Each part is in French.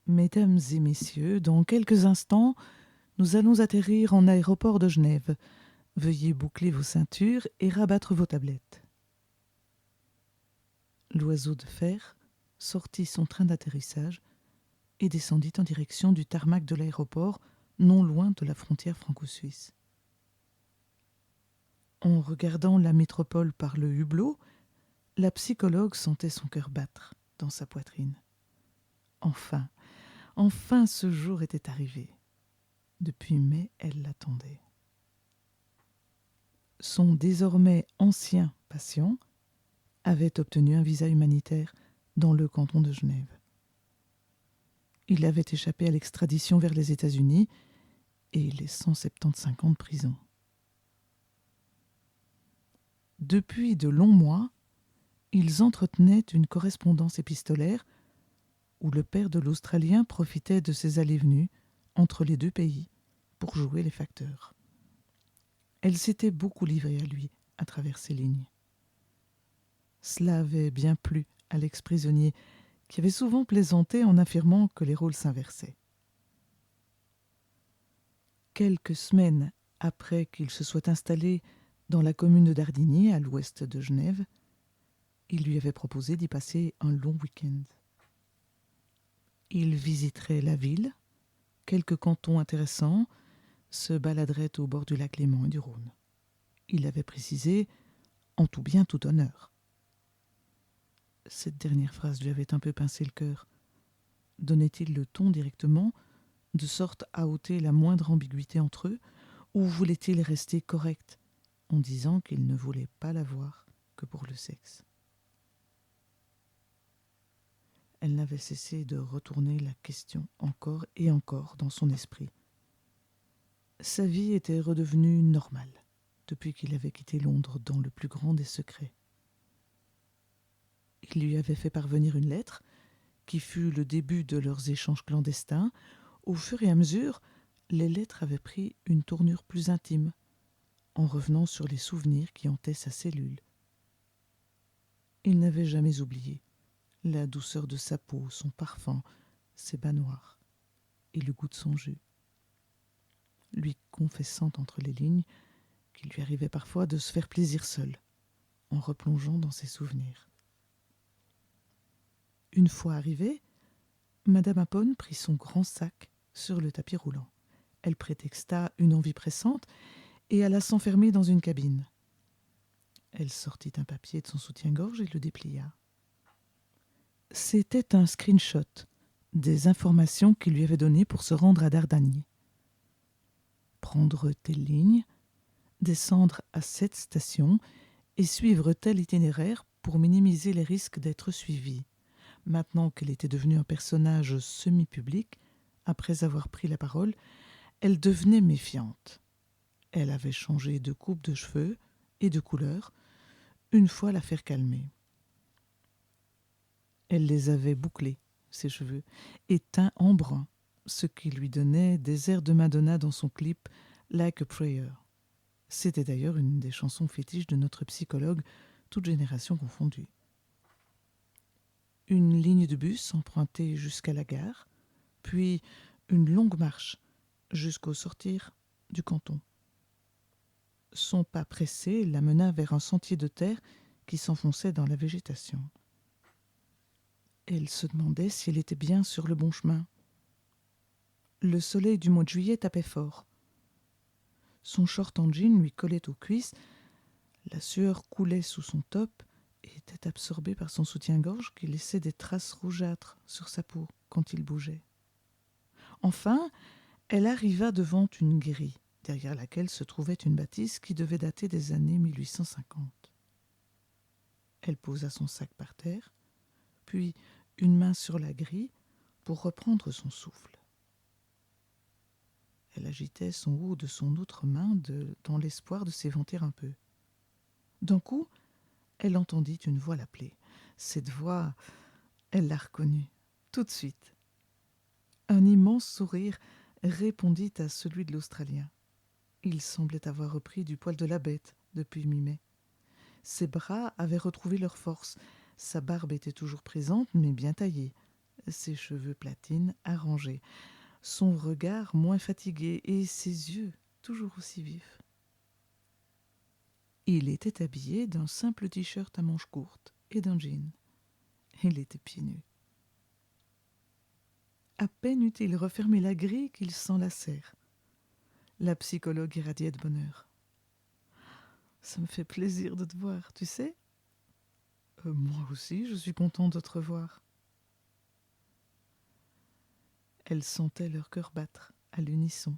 Mesdames et messieurs, dans quelques instants, nous allons atterrir en aéroport de Genève. Veuillez boucler vos ceintures et rabattre vos tablettes. L'oiseau de fer sortit son train d'atterrissage et descendit en direction du tarmac de l'aéroport, non loin de la frontière franco-suisse. En regardant la métropole par le hublot, la psychologue sentait son cœur battre dans sa poitrine. Enfin, enfin ce jour était arrivé. Depuis mai, elle l'attendait. Son désormais ancien patient avait obtenu un visa humanitaire dans le canton de Genève. Il avait échappé à l'extradition vers les États-Unis et les 175 ans de prison. Depuis de longs mois, ils entretenaient une correspondance épistolaire où le père de l'Australien profitait de ses allées-venues entre les deux pays pour jouer les facteurs. Elle s'était beaucoup livrée à lui à travers ces lignes. Cela avait bien plu à l'ex-prisonnier, qui avait souvent plaisanté en affirmant que les rôles s'inversaient. Quelques semaines après qu'il se soit installé dans la commune de Dardigny, à l'ouest de Genève, il lui avait proposé d'y passer un long week-end. Il visiterait la ville, quelques cantons intéressants, se baladerait au bord du lac Léman et du Rhône. Il avait précisé « en tout bien, tout honneur ». Cette dernière phrase lui avait un peu pincé le cœur. Donnait-il le ton directement, de sorte à ôter la moindre ambiguïté entre eux, ou voulait-il rester correct en disant qu'il ne voulait pas la voir que pour le sexe? Elle n'avait cessé de retourner la question encore et encore dans son esprit. Sa vie était redevenue normale depuis qu'il avait quitté Londres dans le plus grand des secrets. Il lui avait fait parvenir une lettre qui fut le début de leurs échanges clandestins. Au fur et à mesure, les lettres avaient pris une tournure plus intime, en revenant sur les souvenirs qui hantaient sa cellule. Il n'avait jamais oublié la douceur de sa peau, son parfum, ses bas noirs et le goût de son jus, lui confessant entre les lignes qu'il lui arrivait parfois de se faire plaisir seul, en replongeant dans ses souvenirs. Une fois arrivée, Madame Apone prit son grand sac sur le tapis roulant. Elle prétexta une envie pressante et alla s'enfermer dans une cabine. Elle sortit un papier de son soutien-gorge et le déplia. C'était un screenshot des informations qu'il lui avait données pour se rendre à Dardanie. Prendre telle ligne, descendre à cette station et suivre tel itinéraire pour minimiser les risques d'être suivie. Maintenant qu'elle était devenue un personnage semi-public, après avoir pris la parole, elle devenait méfiante. Elle avait changé de coupe de cheveux et de couleur, une fois l'affaire calmée. Elle les avait bouclés, ses cheveux, et teints en brun, ce qui lui donnait des airs de Madonna dans son clip « Like a Prayer ». C'était d'ailleurs une des chansons fétiches de notre psychologue, toute génération confondue. Une ligne de bus empruntée jusqu'à la gare, puis une longue marche jusqu'au sortir du canton. Son pas pressé la mena vers un sentier de terre qui s'enfonçait dans la végétation. Elle se demandait si elle était bien sur le bon chemin. Le soleil du mois de juillet tapait fort. Son short en jean lui collait aux cuisses, la sueur coulait sous son top et était absorbée par son soutien-gorge qui laissait des traces rougeâtres sur sa peau quand il bougeait. Enfin, elle arriva devant une grille, derrière laquelle se trouvait une bâtisse qui devait dater des années 1850. Elle posa son sac par terre, puis une main sur la grille pour reprendre son souffle. Elle agitait son haut de son autre main dans l'espoir de s'éventer un peu. D'un coup, elle entendit une voix l'appeler. Cette voix, elle la reconnut, tout de suite. Un immense sourire répondit à celui de l'Australien. Il semblait avoir repris du poil de la bête depuis mi-mai. Ses bras avaient retrouvé leur force. Sa barbe était toujours présente, mais bien taillée. ses cheveux platines arrangés, son regard moins fatigué et ses yeux toujours aussi vifs. Il était habillé d'un simple t-shirt à manches courtes et d'un jean. Il était pieds nus. À peine eut-il refermé la grille qu'ils s'enlacèrent. La psychologue irradiait de bonheur. Ça me fait plaisir de te voir, tu sais. Moi aussi, je suis contente de te revoir. Elle sentait leur cœur battre à l'unisson,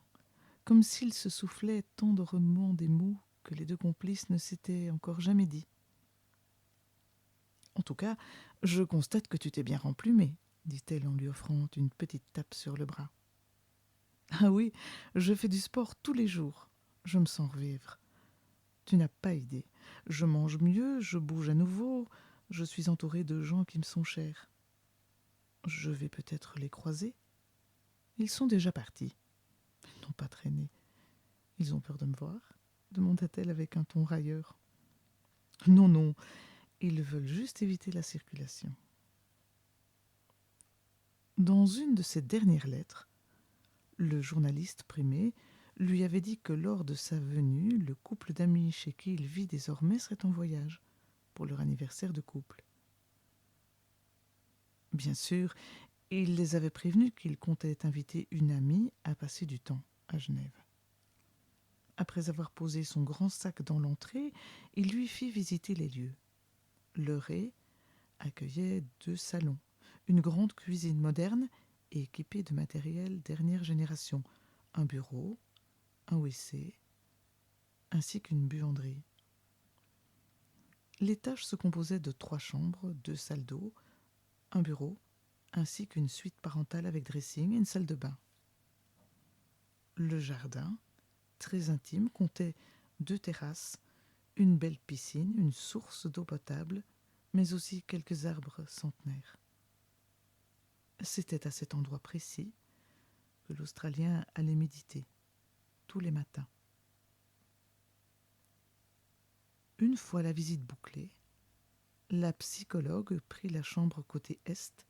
comme s'ils se soufflaient tendrement des mots que les deux complices ne s'étaient encore jamais dit. En tout cas, je constate que tu t'es bien remplumé, dit-elle en lui offrant une petite tape sur le bras. Ah oui, je fais du sport tous les jours. Je me sens revivre. Tu n'as pas idée. Je mange mieux, je bouge à nouveau, je suis entourée de gens qui me sont chers. Je vais peut-être les croiser. Ils sont déjà partis. Ils n'ont pas traîné. Ils ont peur de me voir, demanda-t-elle avec un ton railleur. Non, non, ils veulent juste éviter la circulation. Dans une de ses dernières lettres, le journaliste primé lui avait dit que lors de sa venue, le couple d'amis chez qui il vit désormais serait en voyage pour leur anniversaire de couple. Bien sûr, il les avait prévenus qu'il comptait inviter une amie à passer du temps à Genève. Après avoir posé son grand sac dans l'entrée, il lui fit visiter les lieux. Le Ré accueillait 2 salons, une grande cuisine moderne et équipée de matériel dernière génération, un bureau, un WC, ainsi qu'une buanderie. L'étage se composait de 3 chambres, 2 salles d'eau, un bureau, ainsi qu'une suite parentale avec dressing et une salle de bain. Le jardin, très intime, comptait 2 terrasses, une belle piscine, une source d'eau potable, mais aussi quelques arbres centenaires. C'était à cet endroit précis que l'Australien allait méditer, tous les matins. Une fois la visite bouclée, la psychologue prit la chambre côté est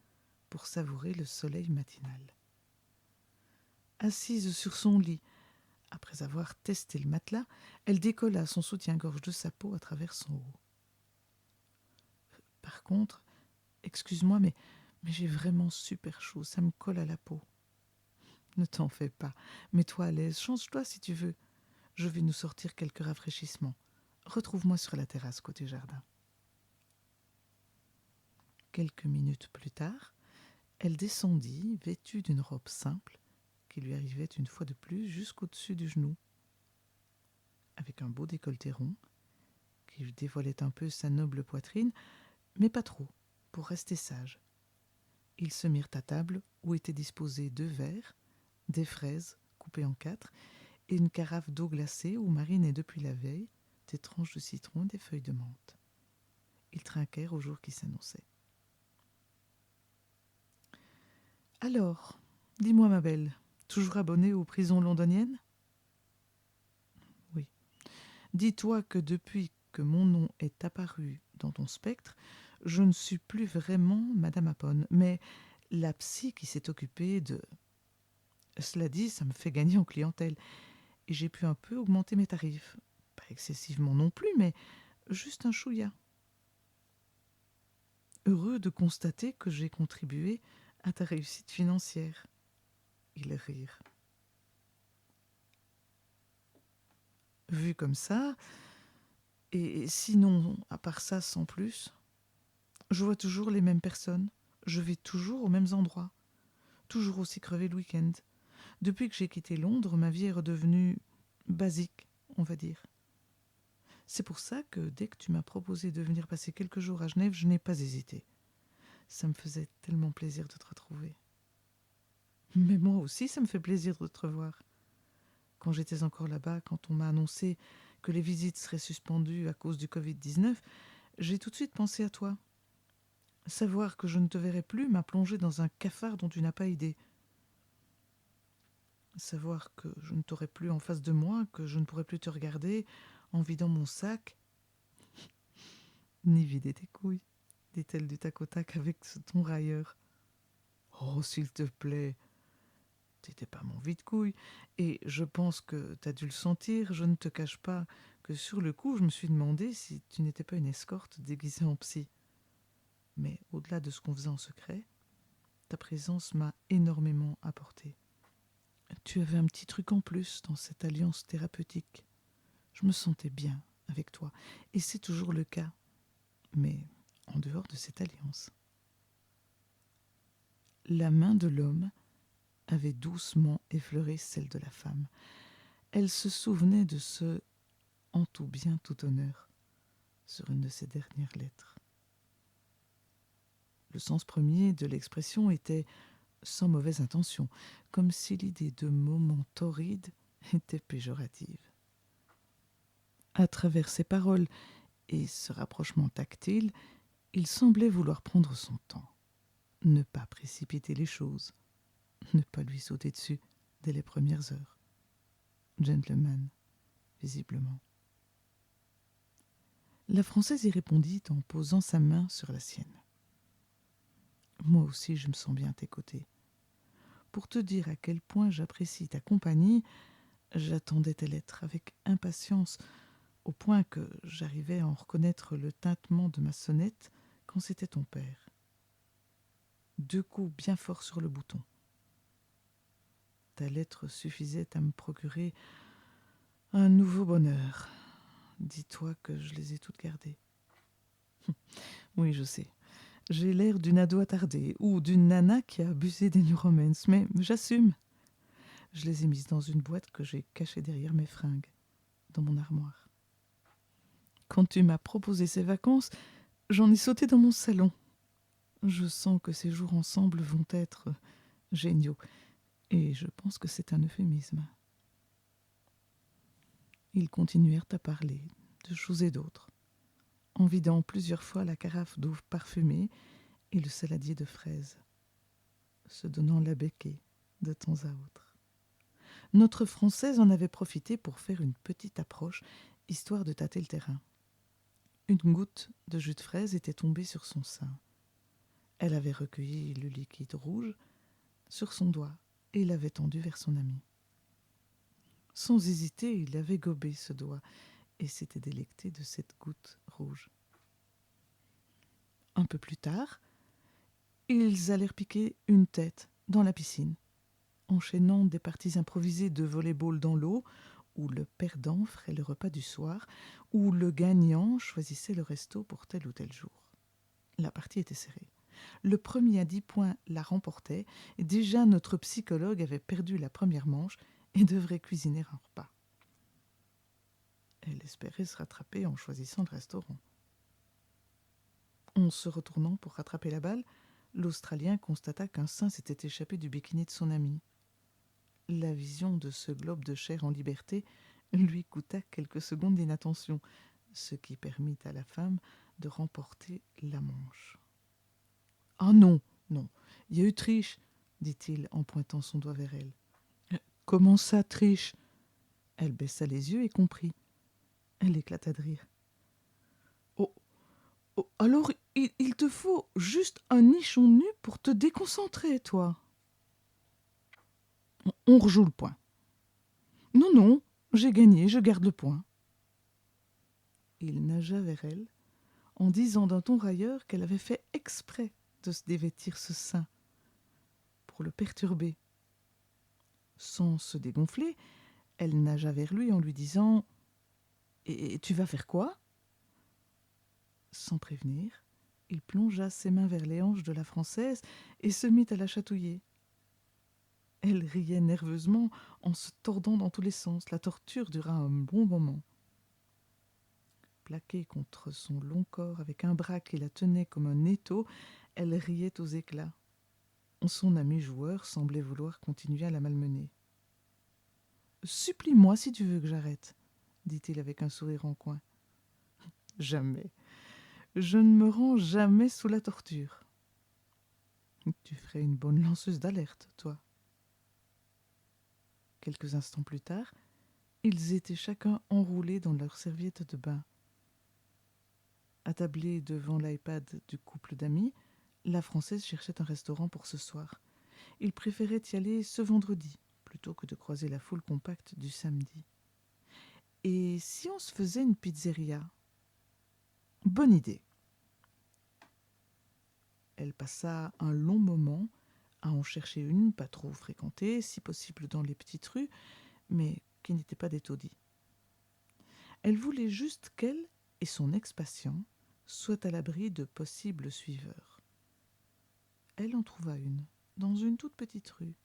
pour savourer le soleil matinal. Assise sur son lit, après avoir testé le matelas, elle décolla son soutien-gorge de sa peau à travers son haut. Par contre, excuse-moi, mais j'ai vraiment super chaud, ça me colle à la peau. Ne t'en fais pas, mets-toi à l'aise, change-toi si tu veux. Je vais nous sortir quelques rafraîchissements. Retrouve-moi sur la terrasse côté jardin. Quelques minutes plus tard, elle descendit, vêtue d'une robe simple, qui lui arrivait une fois de plus jusqu'au-dessus du genou, avec un beau décolleté rond, qui dévoilait un peu sa noble poitrine, mais pas trop, pour rester sage. Ils se mirent à table où étaient disposés 2 verres, des fraises coupées en 4 et une carafe d'eau glacée où marinaient depuis la veille des tranches de citron et des feuilles de menthe. Ils trinquèrent au jour qui s'annonçait. Alors, dis-moi ma belle, toujours abonnée aux prisons londoniennes? Oui. Dis-toi que depuis que mon nom est apparu dans ton spectre, je ne suis plus vraiment Madame Apone, mais la psy qui s'est occupée de... Cela dit, ça me fait gagner en clientèle, et j'ai pu un peu augmenter mes tarifs. Pas excessivement non plus, mais juste un chouïa. Heureux de constater que j'ai contribué à ta réussite financière. Ils rirent. Vu comme ça, et sinon, à part ça, sans plus, je vois toujours les mêmes personnes, je vais toujours aux mêmes endroits, toujours aussi crevé le week-end. Depuis que j'ai quitté Londres, ma vie est redevenue basique, on va dire. C'est pour ça que dès que tu m'as proposé de venir passer quelques jours à Genève, je n'ai pas hésité. Ça me faisait tellement plaisir de te retrouver. Mais moi aussi, ça me fait plaisir de te revoir. Quand j'étais encore là-bas, quand on m'a annoncé que les visites seraient suspendues à cause du Covid-19, j'ai tout de suite pensé à toi. Savoir que je ne te verrai plus m'a plongé dans un cafard dont tu n'as pas idée. Savoir que je ne t'aurai plus en face de moi, que je ne pourrai plus te regarder en vidant mon sac, ni vider tes couilles, dit-elle du tac au tac avec ce ton railleur. Oh, s'il te plaît, t'étais pas mon vide-couille. Et je pense que t'as dû le sentir, je ne te cache pas que sur le coup, je me suis demandé si tu n'étais pas une escorte déguisée en psy. Mais au-delà de ce qu'on faisait en secret, ta présence m'a énormément apporté. Tu avais un petit truc en plus dans cette alliance thérapeutique. Je me sentais bien avec toi, et c'est toujours le cas, mais en dehors de cette alliance. La main de l'homme avait doucement effleuré celle de la femme. Elle se souvenait de ce en tout bien, tout honneur sur une de ses dernières lettres. Le sens premier de l'expression était sans mauvaise intention, comme si l'idée de moment torride était péjorative. À travers ses paroles et ce rapprochement tactile, il semblait vouloir prendre son temps, ne pas précipiter les choses, ne pas lui sauter dessus dès les premières heures. Gentleman, visiblement. La Française y répondit en posant sa main sur la sienne. Moi aussi, je me sens bien à tes côtés. Pour te dire à quel point j'apprécie ta compagnie, j'attendais tes lettres avec impatience, au point que j'arrivais à en reconnaître le tintement de ma sonnette quand c'était ton père. 2 coups bien forts sur le bouton. Ta lettre suffisait à me procurer un nouveau bonheur. Dis-toi que je les ai toutes gardées. Oui, je sais. J'ai l'air d'une ado attardée ou d'une nana qui a abusé des New Romance, mais j'assume. Je les ai mises dans une boîte que j'ai cachée derrière mes fringues, dans mon armoire. Quand tu m'as proposé ces vacances, j'en ai sauté dans mon salon. Je sens que ces jours ensemble vont être géniaux, et je pense que c'est un euphémisme. Ils continuèrent à parler de choses et d'autres, en vidant plusieurs fois la carafe d'eau parfumée et le saladier de fraises, se donnant la béquée de temps à autre. Notre Française en avait profité pour faire une petite approche, histoire de tâter le terrain. Une goutte de jus de fraise était tombée sur son sein. Elle avait recueilli le liquide rouge sur son doigt et l'avait tendu vers son ami. Sans hésiter, il avait gobé ce doigt et s'était délecté de cette goutte rouge. Un peu plus tard, ils allèrent piquer une tête dans la piscine, enchaînant des parties improvisées de volley-ball dans l'eau, où le perdant ferait le repas du soir, où le gagnant choisissait le resto pour tel ou tel jour. La partie était serrée. Le premier à 10 points la remportait, et déjà notre psychologue avait perdu la première manche et devrait cuisiner un repas. Elle espérait se rattraper en choisissant le restaurant. En se retournant pour rattraper la balle, l'Australien constata qu'un sein s'était échappé du bikini de son ami. La vision de ce globe de chair en liberté lui coûta quelques secondes d'inattention, ce qui permit à la femme de remporter la manche. « Ah non, non, il y a eu triche, dit-il en pointant son doigt vers elle. « Comment ça, triche ?» Elle baissa les yeux et comprit. Elle éclata de rire. « Oh, oh, alors il te faut juste un nichon nu pour te déconcentrer, toi. On rejoue le point. » « Non, non, j'ai gagné, je garde le point. » Il nagea vers elle, en disant d'un ton railleur qu'elle avait fait exprès de se dévêtir ce sein, pour le perturber. Sans se dégonfler, elle nagea vers lui en lui disant « Et tu vas faire quoi ?» Sans prévenir, il plongea ses mains vers les hanches de la Française et se mit à la chatouiller. Elle riait nerveusement en se tordant dans tous les sens. La torture dura un bon moment. Plaquée contre son long corps avec un bras qui la tenait comme un étau, elle riait aux éclats. Son ami joueur semblait vouloir continuer à la malmener. « Supplie-moi si tu veux que j'arrête, » dit-il avec un sourire en coin. « Jamais. Je ne me rends jamais sous la torture. » « Tu ferais une bonne lanceuse d'alerte, toi. » Quelques instants plus tard, ils étaient chacun enroulés dans leur serviette de bain. Attablés devant l'iPad du couple d'amis, La Française cherchait un restaurant pour ce soir. Il préférait y aller ce vendredi, plutôt que de croiser la foule compacte du samedi. Et si on se faisait une pizzeria? Bonne idée. Elle passa un long moment à en chercher une, pas trop fréquentée, si possible dans les petites rues, mais qui n'était pas des taudis. Elle voulait juste qu'elle et son ex-patient soient à l'abri de possibles suiveurs. Elle en trouva une, dans une toute petite rue.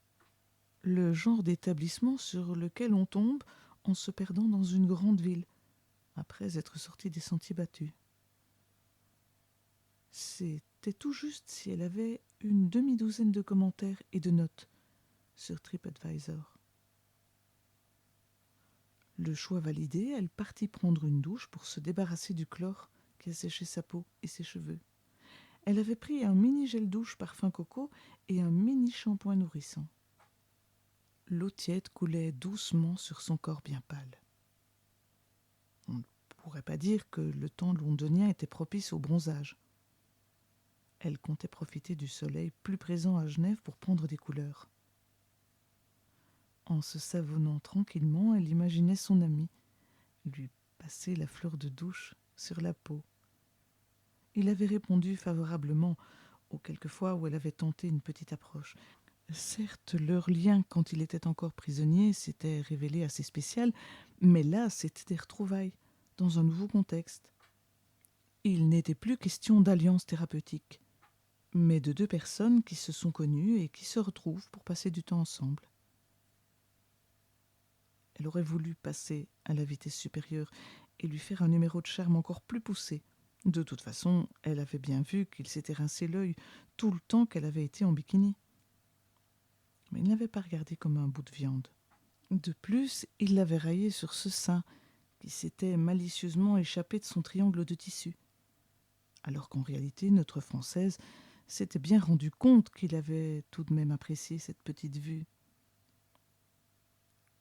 Le genre d'établissement sur lequel on tombe en se perdant dans une grande ville, après être sorti des sentiers battus. C'était tout juste si elle avait une demi-douzaine de commentaires et de notes sur TripAdvisor. Le choix validé, elle partit prendre une douche pour se débarrasser du chlore qui asséchait sa peau et ses cheveux. Elle avait pris un mini gel douche parfum coco et un mini shampoing nourrissant. L'eau tiède coulait doucement sur son corps bien pâle. On ne pourrait pas dire que le temps londonien était propice au bronzage. Elle comptait profiter du soleil plus présent à Genève pour prendre des couleurs. En se savonnant tranquillement, elle imaginait son ami lui passer la fleur de douche sur la peau. Il avait répondu favorablement aux quelques fois où elle avait tenté une petite approche. Certes, leur lien, quand il était encore prisonnier, s'était révélé assez spécial, mais là, c'était des retrouvailles, dans un nouveau contexte. Il n'était plus question d'alliance thérapeutique, mais de deux personnes qui se sont connues et qui se retrouvent pour passer du temps ensemble. Elle aurait voulu passer à la vitesse supérieure et lui faire un numéro de charme encore plus poussé. De toute façon, elle avait bien vu qu'il s'était rincé l'œil tout le temps qu'elle avait été en bikini. Mais il n'avait pas regardé comme un bout de viande. De plus, il l'avait raillé sur ce sein qui s'était malicieusement échappé de son triangle de tissu. Alors qu'en réalité, notre Française s'était bien rendu compte qu'il avait tout de même apprécié cette petite vue.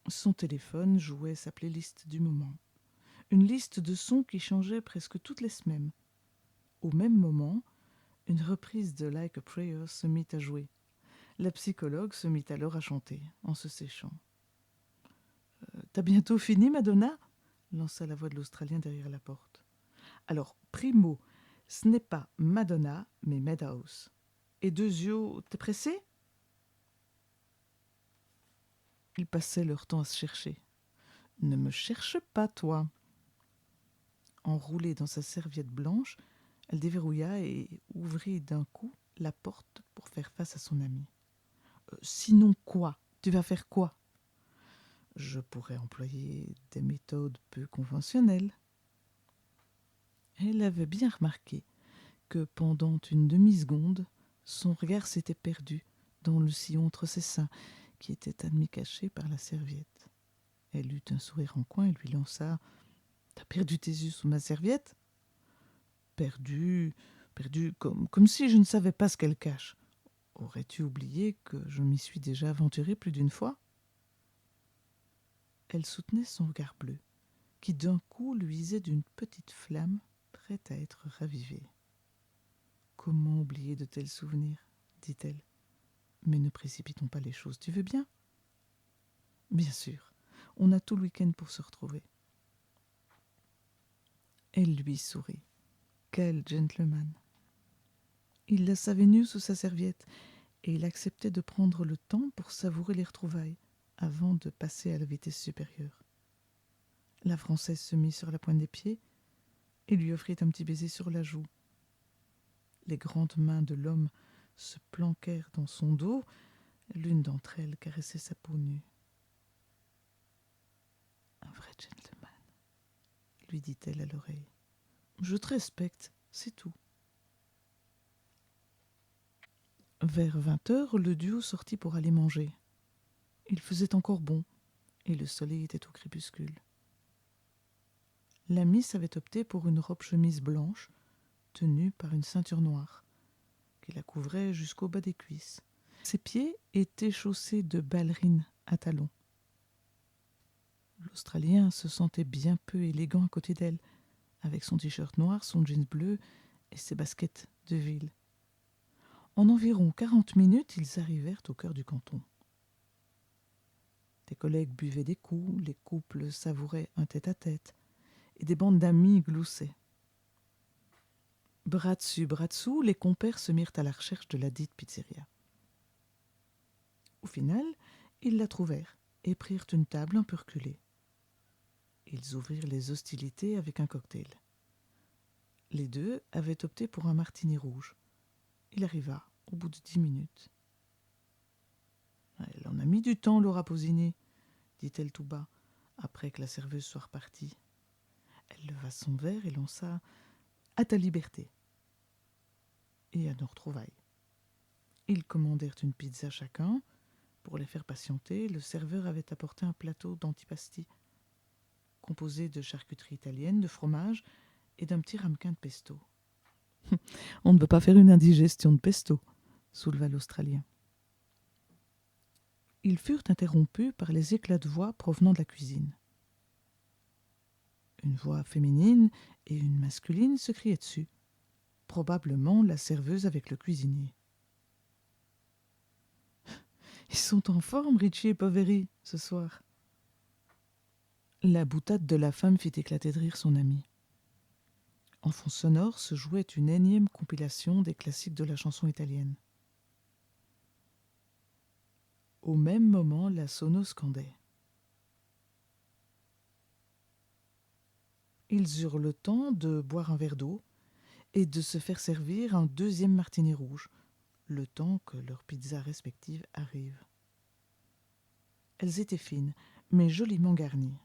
Son téléphone jouait sa playlist du moment. Une liste de sons qui changeait presque toutes les semaines. Au même moment, une reprise de Like a Prayer se mit à jouer. La psychologue se mit alors à chanter, en se séchant. T'as bientôt fini, Madonna? Lança la voix de l'Australien derrière la porte. Alors, primo, ce n'est pas Madonna, mais Madhouse. Et Deuxio, t'es pressé? Ils passaient leur temps à se chercher. Ne me cherche pas, toi. Enroulée dans sa serviette blanche, elle déverrouilla et ouvrit d'un coup la porte pour faire face à son ami. Sinon quoi? Tu vas faire quoi? Je pourrais employer des méthodes peu conventionnelles. Elle avait bien remarqué que pendant une demi-seconde, son regard s'était perdu dans le sillon entre ses seins, qui était à demi caché par la serviette. Elle eut un sourire en coin et lui lança « T'as perdu tes yeux sous ma serviette ?»« Perdu, perdu, comme si je ne savais pas ce qu'elle cache. Aurais-tu oublié que je m'y suis déjà aventurée plus d'une fois ?» Elle soutenait son regard bleu, qui d'un coup luisait d'une petite flamme prête à être ravivée. « Comment oublier de tels souvenirs ?» dit-elle. « Mais ne précipitons pas les choses, tu veux bien ?»« Bien sûr, on a tout le week-end pour se retrouver. » Elle lui sourit. Quel gentleman! Il la savait nue sous sa serviette, et il acceptait de prendre le temps pour savourer les retrouvailles, avant de passer à la vitesse supérieure. La Française se mit sur la pointe des pieds et lui offrit un petit baiser sur la joue. Les grandes mains de l'homme se planquèrent dans son dos, l'une d'entre elles caressait sa peau nue. « Un vrai gentleman, » lui dit-elle à l'oreille. « Je te respecte, c'est tout. » Vers 20 heures, le duo sortit pour aller manger. Il faisait encore bon, et le soleil était au crépuscule. La miss avait opté pour une robe-chemise blanche, tenue par une ceinture noire, qui la couvrait jusqu'au bas des cuisses. Ses pieds étaient chaussés de ballerines à talons. L'Australien se sentait bien peu élégant à côté d'elle, avec son t-shirt noir, son jeans bleu et ses baskets de ville. En environ 40 minutes, ils arrivèrent au cœur du canton. Des collègues buvaient des coups, les couples savouraient un tête-à-tête, et des bandes d'amis gloussaient. Bras dessus, bras dessous, les compères se mirent à la recherche de la dite pizzeria. Au final, ils la trouvèrent et prirent une table un peu reculée. Ils ouvrirent les hostilités avec un cocktail. Les deux avaient opté pour un martini rouge. Il arriva au bout de 10 minutes. « Elle en a mis du temps, Laura Pausini, dit-elle tout bas, après que la serveuse soit repartie. Elle leva son verre et lança « À ta liberté !» et à nos retrouvailles. Ils commandèrent une pizza chacun. Pour les faire patienter, le serveur avait apporté un plateau d'antipasti, composé de charcuterie italienne, de fromage et d'un petit ramequin de pesto. « On ne peut pas faire une indigestion de pesto », souleva l'Australien. Ils furent interrompus par les éclats de voix provenant de la cuisine. Une voix féminine et une masculine se criaient dessus, probablement la serveuse avec le cuisinier. « Ils sont en forme, Richie et Poveri, ce soir. » La boutade de la femme fit éclater de rire son ami. En fond sonore se jouait une énième compilation des classiques de la chanson italienne. Au même moment, la sono scandait. Ils eurent le temps de boire un verre d'eau et de se faire servir un deuxième martini rouge, le temps que leurs pizzas respectives arrivent. Elles étaient fines, mais joliment garnies.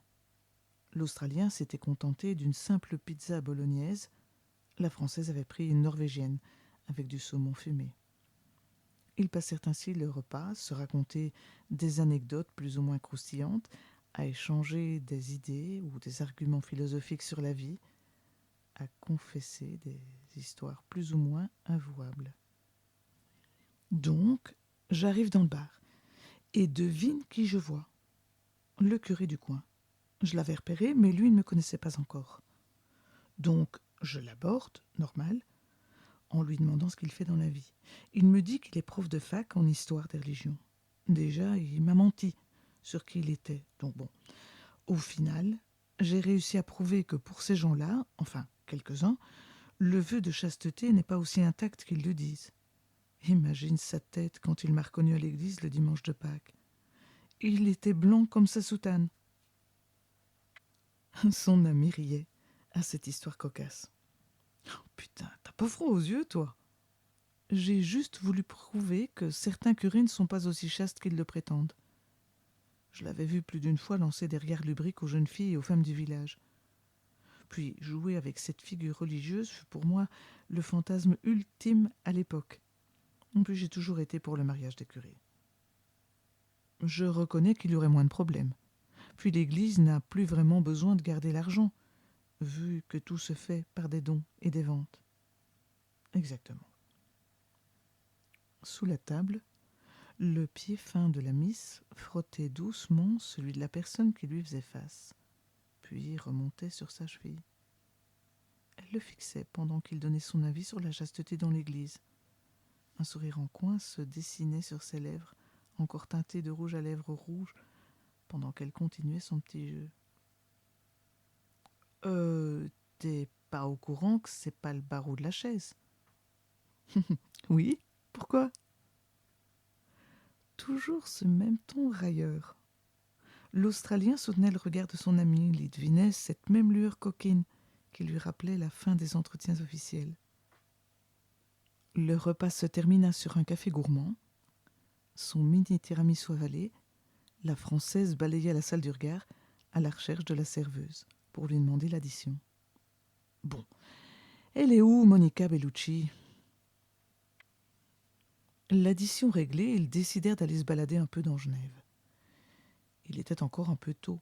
L'Australien s'était contenté d'une simple pizza bolognaise. La Française avait pris une norvégienne, avec du saumon fumé. Ils passèrent ainsi le repas, se raconter des anecdotes plus ou moins croustillantes, à échanger des idées ou des arguments philosophiques sur la vie, à confesser des histoires plus ou moins avouables. Donc, j'arrive dans le bar, et devine qui je vois. Le curé du coin. Je l'avais repéré, mais lui ne me connaissait pas encore. Donc, je l'aborde, normal, en lui demandant ce qu'il fait dans la vie. Il me dit qu'il est prof de fac en histoire des religions. Déjà, il m'a menti sur qui il était. Donc bon, au final, j'ai réussi à prouver que pour ces gens-là, enfin quelques-uns, le vœu de chasteté n'est pas aussi intact qu'ils le disent. Imagine sa tête quand il m'a reconnu à l'église le dimanche de Pâques. Il était blanc comme sa soutane. Son ami riait à cette histoire cocasse. Oh, putain, t'as pas froid aux yeux, toi? J'ai juste voulu prouver que certains curés ne sont pas aussi chastes qu'ils le prétendent. Je l'avais vu plus d'une fois lancer des regards lubriques aux jeunes filles et aux femmes du village. Puis jouer avec cette figure religieuse fut pour moi le fantasme ultime à l'époque. En plus, j'ai toujours été pour le mariage des curés. Je reconnais qu'il y aurait moins de problèmes. Puis l'Église n'a plus vraiment besoin de garder l'argent, vu que tout se fait par des dons et des ventes. Exactement. Sous la table, le pied fin de la miss frottait doucement celui de la personne qui lui faisait face, puis remontait sur sa cheville. Elle le fixait pendant qu'il donnait son avis sur la chasteté dans l'église. Un sourire en coin se dessinait sur ses lèvres, encore teintées de rouge à lèvres rouge, pendant qu'elle continuait son petit jeu. T'es pas au courant que c'est pas le barreau de la chaise? Oui, pourquoi? Toujours ce même ton railleur. L'Australien soutenait le regard de son ami. Il y devinait cette même lueur coquine qui lui rappelait la fin des entretiens officiels. Le repas se termina sur un café gourmand. Son mini tiramisu avalé, la Française balaya la salle du regard à la recherche de la serveuse pour lui demander l'addition. Bon, elle est où, Monica Bellucci? L'addition réglée, ils décidèrent d'aller se balader un peu dans Genève. Il était encore un peu tôt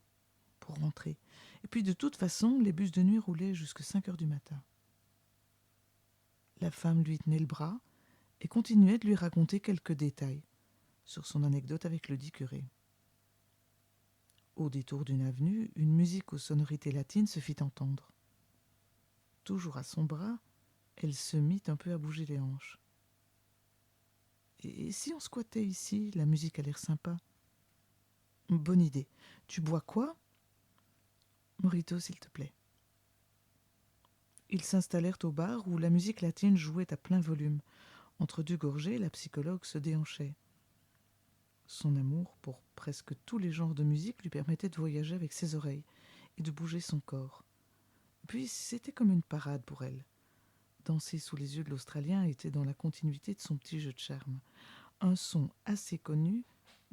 pour rentrer. Et puis de toute façon, les bus de nuit roulaient jusqu'à 5 heures du matin. La femme lui tenait le bras et continuait de lui raconter quelques détails sur son anecdote avec le dit curé. Au détour d'une avenue, une musique aux sonorités latines se fit entendre. Toujours à son bras, elle se mit un peu à bouger les hanches. Et si on squattait ici? La musique a l'air sympa. Bonne idée. Tu bois quoi? Morito, s'il te plaît. Ils s'installèrent au bar où la musique latine jouait à plein volume. Entre deux gorgées, la psychologue se déhanchait. Son amour pour presque tous les genres de musique lui permettait de voyager avec ses oreilles et de bouger son corps. Puis c'était comme une parade pour elle. Danser sous les yeux de l'Australien était dans la continuité de son petit jeu de charme. Un son assez connu,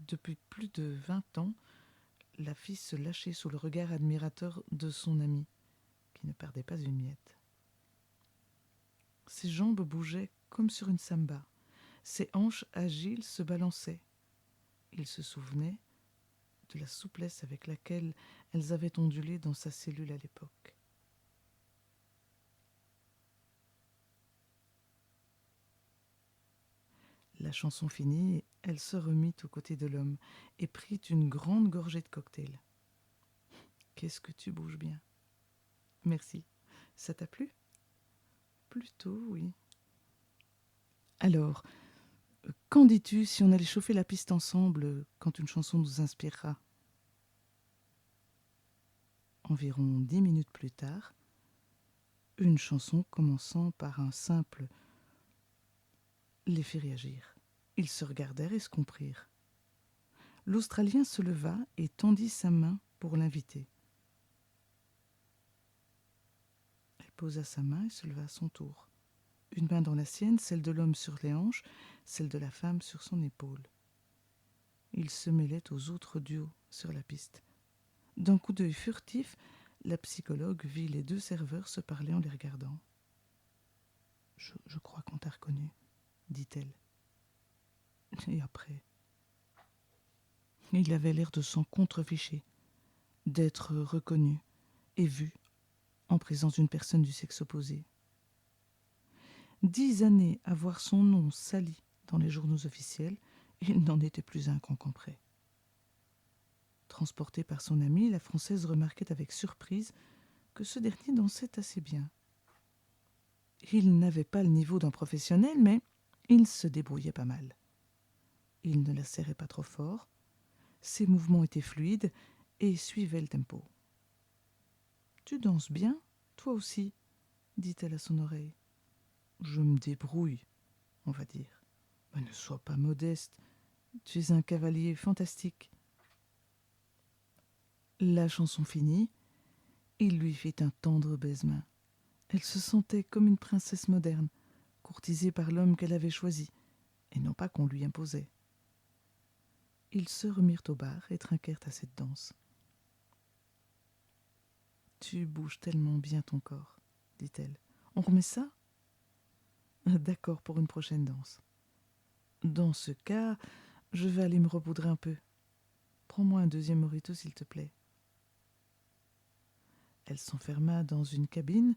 depuis plus de 20 ans, la fit se lâcher sous le regard admirateur de son ami, qui ne perdait pas une miette. Ses jambes bougeaient comme sur une samba. Ses hanches agiles se balançaient. Il se souvenait de la souplesse avec laquelle elles avaient ondulé dans sa cellule à l'époque. La chanson finie, elle se remit aux côtés de l'homme et prit une grande gorgée de cocktail. « Qu'est-ce que tu bouges bien !»« Merci. Ça t'a plu ?»« Plutôt, oui. »« Alors, qu'en dis-tu si on allait chauffer la piste ensemble quand une chanson nous inspirera ?» Environ 10 minutes plus tard, une chanson commençant par un simple les fit réagir. Ils se regardèrent et se comprirent. L'Australien se leva et tendit sa main pour l'inviter. Elle posa sa main et se leva à son tour. Une main dans la sienne, celle de l'homme sur les hanches, celle de la femme sur son épaule. Ils se mêlaient aux autres duos sur la piste. D'un coup d'œil furtif, la psychologue vit les deux serveurs se parler en les regardant. « Je crois qu'on t'a reconnu, » dit-elle. Et après, il avait l'air de s'en contreficher, d'être reconnu et vu en présence d'une personne du sexe opposé. 10 années à voir son nom sali dans les journaux officiels, il n'en était plus un concompré. Transportée par son amie, la Française remarquait avec surprise que ce dernier dansait assez bien. Il n'avait pas le niveau d'un professionnel, mais il se débrouillait pas mal. Il ne la serrait pas trop fort, ses mouvements étaient fluides et suivaient le tempo. « Tu danses bien, toi aussi ?» dit-elle à son oreille. « Je me débrouille, on va dire. Mais ne sois pas modeste, tu es un cavalier fantastique. » La chanson finie, il lui fit un tendre baisement. Elle se sentait comme une princesse moderne, courtisée par l'homme qu'elle avait choisi, et non pas qu'on lui imposait. Ils se remirent au bar et trinquèrent à cette danse. « Tu bouges tellement bien ton corps, » dit-elle. « On remet ça ? » ?»« D'accord pour une prochaine danse. »« Dans ce cas, je vais aller me repoudrer un peu. Prends-moi un deuxième mojito, s'il te plaît. » Elle s'enferma dans une cabine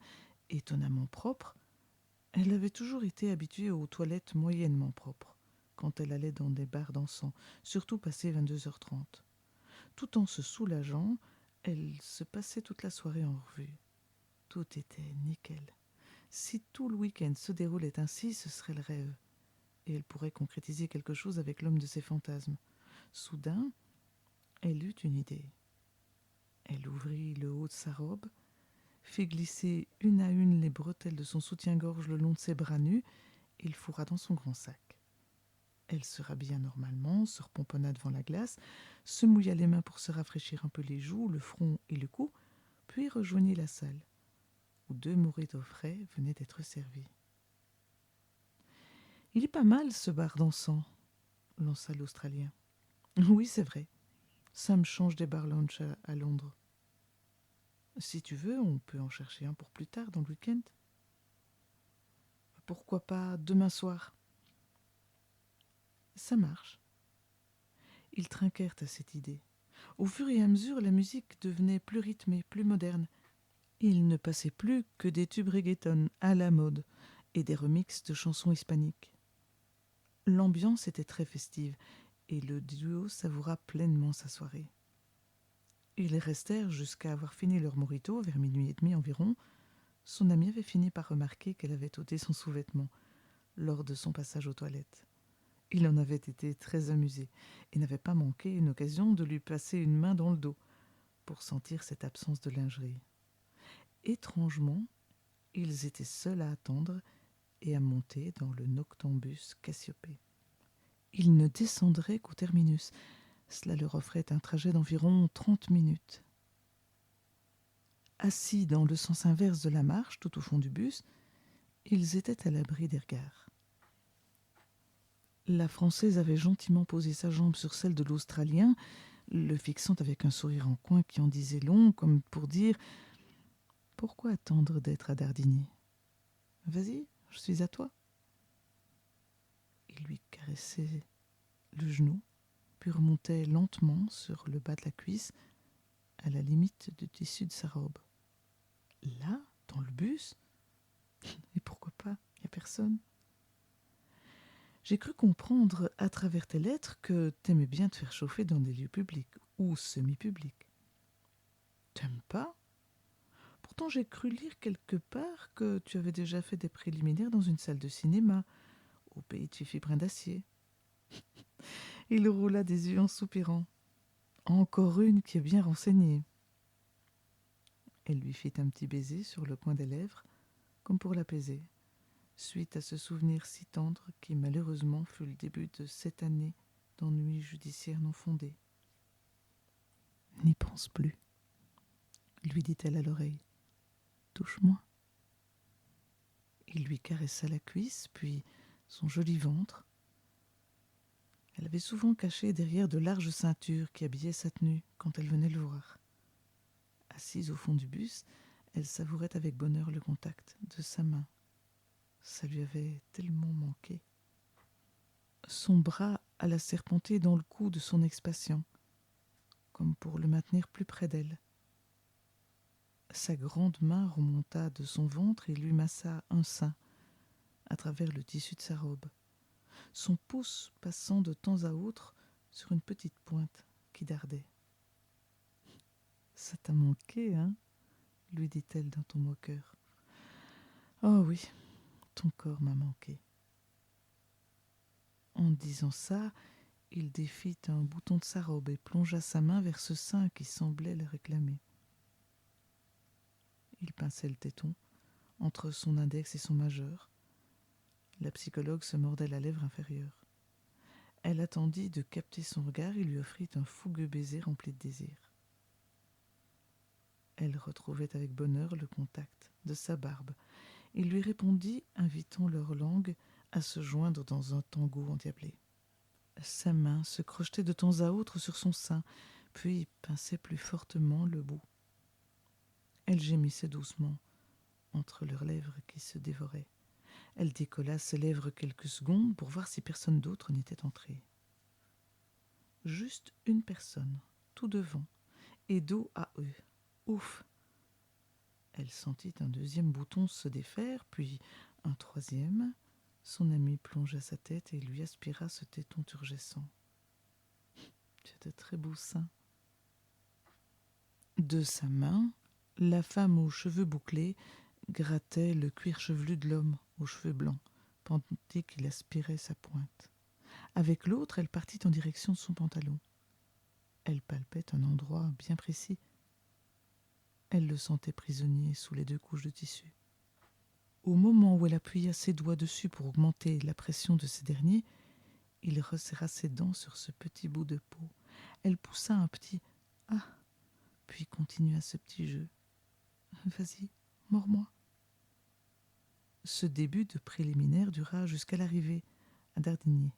étonnamment propre. Elle avait toujours été habituée aux toilettes moyennement propres, quand elle allait dans des bars dansants, surtout passé 22h30. Tout en se soulageant, elle se passait toute la soirée en revue. Tout était nickel. Si tout le week-end se déroulait ainsi, ce serait le rêve. Et elle pourrait concrétiser quelque chose avec l'homme de ses fantasmes. Soudain, elle eut une idée. Elle ouvrit le haut de sa robe, fit glisser une à une les bretelles de son soutien-gorge le long de ses bras nus et le fourra dans son grand sac. Elle se rhabilla normalement, se repomponna devant la glace, se mouilla les mains pour se rafraîchir un peu les joues, le front et le cou, puis rejoignit la salle, où 2 mojitos frais venaient d'être servis. « Il est pas mal, ce bar dansant, » lança l'Australien. « Oui, c'est vrai. Ça me change des bar lounge à Londres. Si tu veux, on peut en chercher un pour plus tard, dans le week-end. Pourquoi pas demain soir ? » « Ça marche. » Ils trinquèrent à cette idée. Au fur et à mesure, la musique devenait plus rythmée, plus moderne. Il ne passait plus que des tubes reggaeton à la mode et des remixes de chansons hispaniques. L'ambiance était très festive et le duo savoura pleinement sa soirée. Ils restèrent jusqu'à avoir fini leur mojito, vers 00h30 environ. Son ami avait fini par remarquer qu'elle avait ôté son sous-vêtement lors de son passage aux toilettes. Il en avait été très amusé et n'avait pas manqué une occasion de lui passer une main dans le dos pour sentir cette absence de lingerie. Étrangement, ils étaient seuls à attendre et à monter dans le noctambus Cassiopée. Ils ne descendraient qu'au terminus. Cela leur offrait un trajet d'environ 30 minutes. Assis dans le sens inverse de la marche, tout au fond du bus, ils étaient à l'abri des regards. La Française avait gentiment posé sa jambe sur celle de l'Australien, le fixant avec un sourire en coin qui en disait long, comme pour dire « Pourquoi attendre d'être à Dardilly ? Vas-y, je suis à toi. » Il lui caressait le genou, puis remontait lentement sur le bas de la cuisse, à la limite du tissu de sa robe. Là, dans le bus, et pourquoi pas, il n'y a personne. J'ai cru comprendre à travers tes lettres que t'aimais bien te faire chauffer dans des lieux publics ou semi-publics. T'aimes pas ? Pourtant, j'ai cru lire quelque part que tu avais déjà fait des préliminaires dans une salle de cinéma, au pays de Fifi Brin d'Acier. Il roula des yeux en soupirant. Encore une qui est bien renseignée. Elle lui fit un petit baiser sur le coin des lèvres, comme pour l'apaiser, suite à ce souvenir si tendre qui malheureusement fut le début de 7 années d'ennuis judiciaires non fondés. « N'y pense plus, lui dit-elle à l'oreille. Touche-moi. » Il lui caressa la cuisse, puis son joli ventre. Elle avait souvent caché derrière de larges ceintures qui habillaient sa tenue quand elle venait le voir. Assise au fond du bus, elle savourait avec bonheur le contact de sa main. Ça lui avait tellement manqué. Son bras alla serpenter dans le cou de son ex-patient, comme pour le maintenir plus près d'elle. Sa grande main remonta de son ventre et lui massa un sein à travers le tissu de sa robe, son pouce passant de temps à autre sur une petite pointe qui dardait. « Ça t'a manqué, hein ?» lui dit-elle d'un ton moqueur. « Oh oui, ton corps m'a manqué. » En disant ça, il défit un bouton de sa robe et plongea sa main vers ce sein qui semblait le réclamer. Il pinçait le téton entre son index et son majeur. La psychologue se mordait la lèvre inférieure. Elle attendit de capter son regard et lui offrit un fougueux baiser rempli de désir. Elle retrouvait avec bonheur le contact de sa barbe. Il lui répondit, invitant leur langue à se joindre dans un tango endiablé. Sa main se crochetait de temps à autre sur son sein, puis pinçait plus fortement le bout. Elle gémissait doucement entre leurs lèvres qui se dévoraient. Elle décolla ses lèvres quelques secondes pour voir si personne d'autre n'était entré. Juste une personne, tout devant, et dos à eux. Ouf! Elle sentit un deuxième bouton se défaire, puis un troisième. Son ami plongea sa tête et lui aspira ce téton turgescent. Tu as de très beaux seins. De sa main, la femme aux cheveux bouclés grattait le cuir chevelu de l'homme aux cheveux blancs, pendant qu'il aspirait sa pointe. Avec l'autre, elle partit en direction de son pantalon. Elle palpait un endroit bien précis. Elle le sentait prisonnier sous les 2 couches de tissu. Au moment où elle appuya ses doigts dessus pour augmenter la pression de ces derniers, il resserra ses dents sur ce petit bout de peau. Elle poussa un petit « Ah !» puis continua ce petit jeu. « Vas-y, mords-moi. » Ce début de préliminaire dura jusqu'à l'arrivée à Dardilly.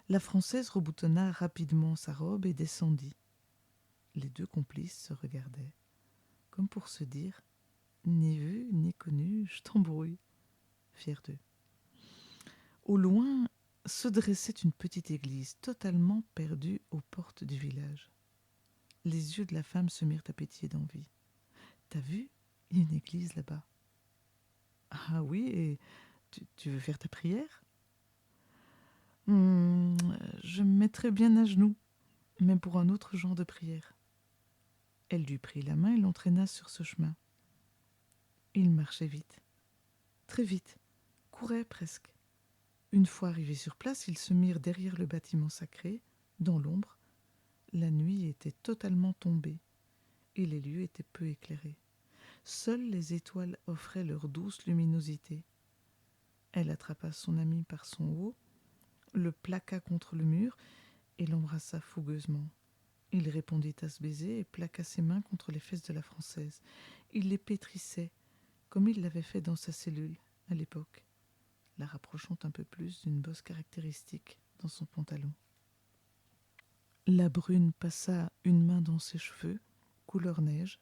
La Française reboutonna rapidement sa robe et descendit. Les 2 complices se regardaient, comme pour se dire « Ni vu, ni connu, je t'embrouille », fiers d'eux. Au loin se dressait une petite église, totalement perdue aux portes du village. Les yeux de la femme se mirent à pétiller d'envie. « T'as vu ? Il y a une église là-bas. »« Ah oui, et tu veux faire ta prière ? » Je me mettrais bien à genoux, mais pour un autre genre de prière. Elle lui prit la main et l'entraîna sur ce chemin. Il marchait vite, très vite, courait presque. Une fois arrivés sur place, ils se mirent derrière le bâtiment sacré, dans l'ombre. La nuit était totalement tombée, et les lieux étaient peu éclairés. Seules les étoiles offraient leur douce luminosité. Elle attrapa son ami par son haut, le plaqua contre le mur et l'embrassa fougueusement. Il répondit à ce baiser et plaqua ses mains contre les fesses de la Française. Il les pétrissait, comme il l'avait fait dans sa cellule, à l'époque, la rapprochant un peu plus d'une bosse caractéristique dans son pantalon. La brune passa une main dans ses cheveux, couleur neige,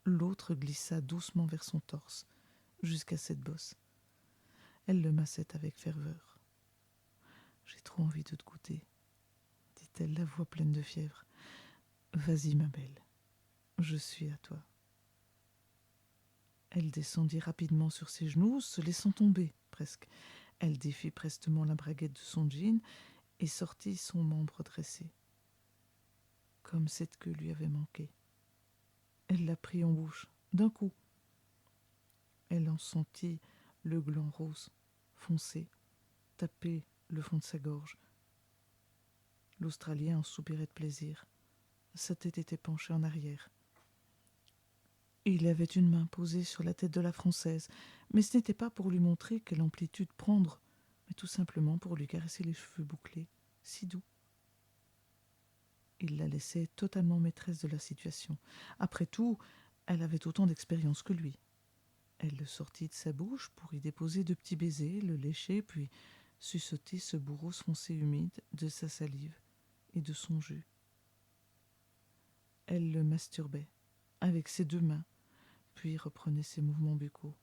l'autre glissa doucement vers son torse, jusqu'à cette bosse. Elle le massait avec ferveur. « J'ai trop envie de te goûter, » dit-elle, la voix pleine de fièvre. « Vas-y, ma belle, je suis à toi. » Elle descendit rapidement sur ses genoux, se laissant tomber, presque. Elle défit prestement la braguette de son jean et sortit son membre dressé, comme cette queue lui avait manqué. Elle la prit en bouche, d'un coup. Elle en sentit le gland rose, foncé, taper le fond de sa gorge. L'Australien en soupirait de plaisir. Sa tête était penchée en arrière. Il avait une main posée sur la tête de la Française, mais ce n'était pas pour lui montrer quelle amplitude prendre, mais tout simplement pour lui caresser les cheveux bouclés, si doux. Il la laissait totalement maîtresse de la situation. Après tout, elle avait autant d'expérience que lui. Elle le sortit de sa bouche pour y déposer de petits baisers, le lécher, puis suçoter ce bourreau foncé humide de sa salive et de son jus. Elle le masturbait avec ses deux mains, puis reprenait ses mouvements buccaux.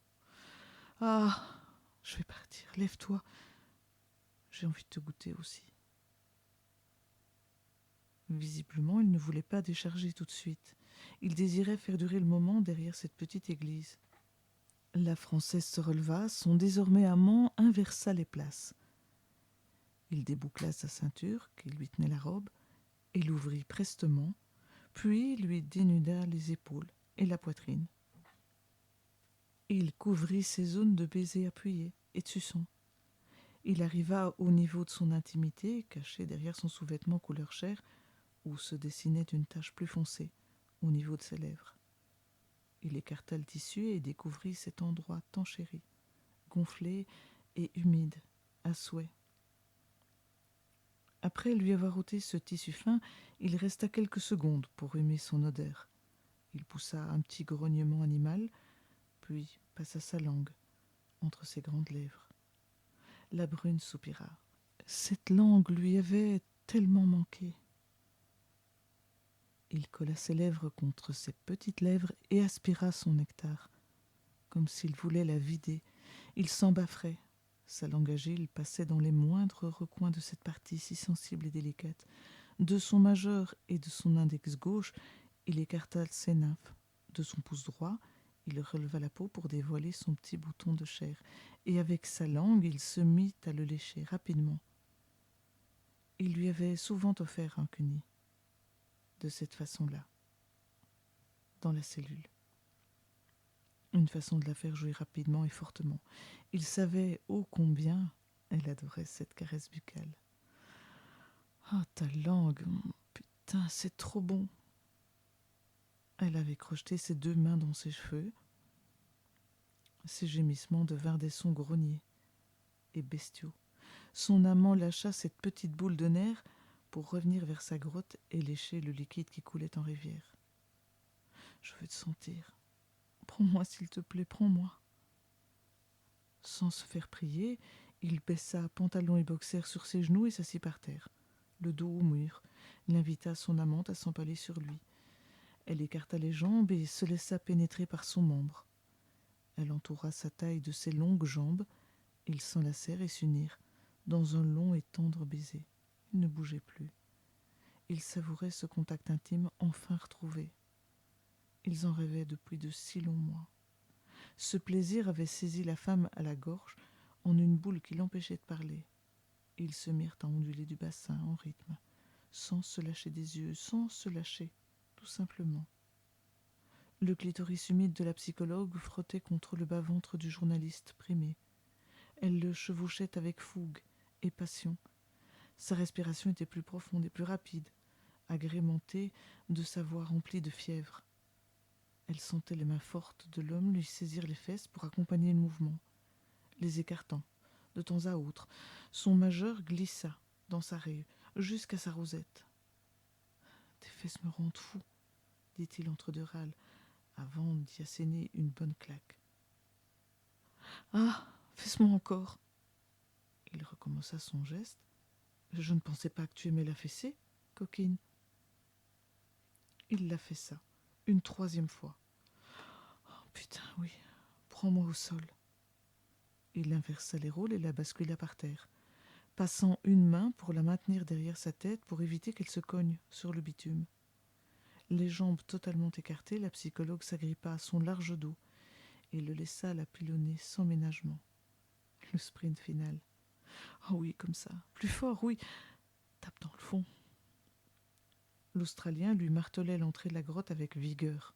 « Ah, je vais partir, lève-toi. J'ai envie de te goûter aussi. » Visiblement, il ne voulait pas décharger tout de suite. Il désirait faire durer le moment derrière cette petite église. La Française se releva, son désormais amant inversa les places. Il déboucla sa ceinture, qui lui tenait la robe, et l'ouvrit prestement, puis lui dénuda les épaules et la poitrine. Il couvrit ses zones de baisers appuyés et de suçons. Il arriva au niveau de son intimité, caché derrière son sous-vêtement couleur chair, où se dessinait une tache plus foncée, au niveau de ses lèvres. Il écarta le tissu et découvrit cet endroit tant chéri, gonflé et humide, à souhait. Après lui avoir ôté ce tissu fin, il resta quelques secondes pour humer son odeur. Il poussa un petit grognement animal, puis passa sa langue entre ses grandes lèvres. La brune soupira. Cette langue lui avait tellement manqué. Il colla ses lèvres contre ses petites lèvres et aspira son nectar, comme s'il voulait la vider. Il s'embaffrait. Sa langue agile passait dans les moindres recoins de cette partie si sensible et délicate. De son majeur et de son index gauche, il écarta ses nymphes. De son pouce droit, il releva la peau pour dévoiler son petit bouton de chair, et avec sa langue, il se mit à le lécher rapidement. Il lui avait souvent offert un cuni, de cette façon-là, dans la cellule. Une façon de la faire jouer rapidement et fortement. Il savait ô combien elle adorait cette caresse buccale. « Ah, ta langue, putain, c'est trop bon !» Elle avait crocheté ses deux mains dans ses cheveux. Ses gémissements devinrent des sons grognés et bestiaux. Son amant lâcha cette petite boule de nerfs pour revenir vers sa grotte et lécher le liquide qui coulait en rivière. « Je veux te sentir. Prends-moi, s'il te plaît, prends-moi. » Sans se faire prier, il baissa pantalon et boxer sur ses genoux et s'assit par terre, le dos au mur. Il invita son amante à s'empaler sur lui. Elle écarta les jambes et se laissa pénétrer par son membre. Elle entoura sa taille de ses longues jambes. Ils s'enlacèrent et s'unirent dans un long et tendre baiser. Il ne bougeait plus. Il savourait ce contact intime enfin retrouvé. Ils en rêvaient depuis de si longs mois. Ce plaisir avait saisi la femme à la gorge en une boule qui l'empêchait de parler. Ils se mirent à onduler du bassin en rythme, sans se lâcher des yeux, sans se lâcher, tout simplement. Le clitoris humide de la psychologue frottait contre le bas-ventre du journaliste primé. Elle le chevauchait avec fougue et passion. Sa respiration était plus profonde et plus rapide, agrémentée de sa voix remplie de fièvre. Elle sentait les mains fortes de l'homme lui saisir les fesses pour accompagner le mouvement, les écartant, de temps à autre. Son majeur glissa dans sa raie, jusqu'à sa rosette. « Tes fesses me rendent fou, dit-il entre deux râles, avant d'y asséner une bonne claque. Ah, fesse-moi encore. Il recommença son geste. Je ne pensais pas que tu aimais la fessée, coquine. Il la fessa, une troisième fois. Oh, putain, oui, prends-moi au sol. Il inversa les rôles et la bascula par terre, passant une main pour la maintenir derrière sa tête pour éviter qu'elle se cogne sur le bitume. Les jambes totalement écartées, la psychologue s'agrippa à son large dos et le laissa la pilonner sans ménagement. Le sprint final. Oh oui, comme ça. Plus fort, oui. Tape dans le fond. L'Australien lui martelait l'entrée de la grotte avec vigueur.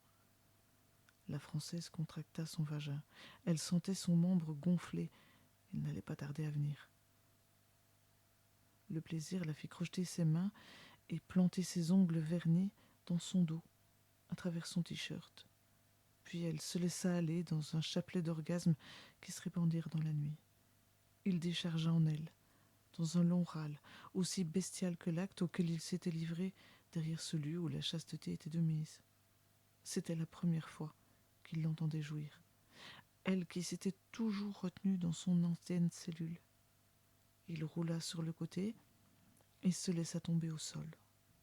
La Française contracta son vagin. Elle sentait son membre gonfler. Il n'allait pas tarder à venir. Le plaisir la fit crocheter ses mains et planter ses ongles vernis dans son dos, à travers son t-shirt. Puis elle se laissa aller dans un chapelet d'orgasmes qui se répandirent dans la nuit. Il déchargea en elle, dans un long râle, aussi bestial que l'acte auquel il s'était livré derrière ce lieu où la chasteté était de mise. C'était la première fois qu'il l'entendait jouir, elle qui s'était toujours retenue dans son ancienne cellule. Il roula sur le côté et se laissa tomber au sol,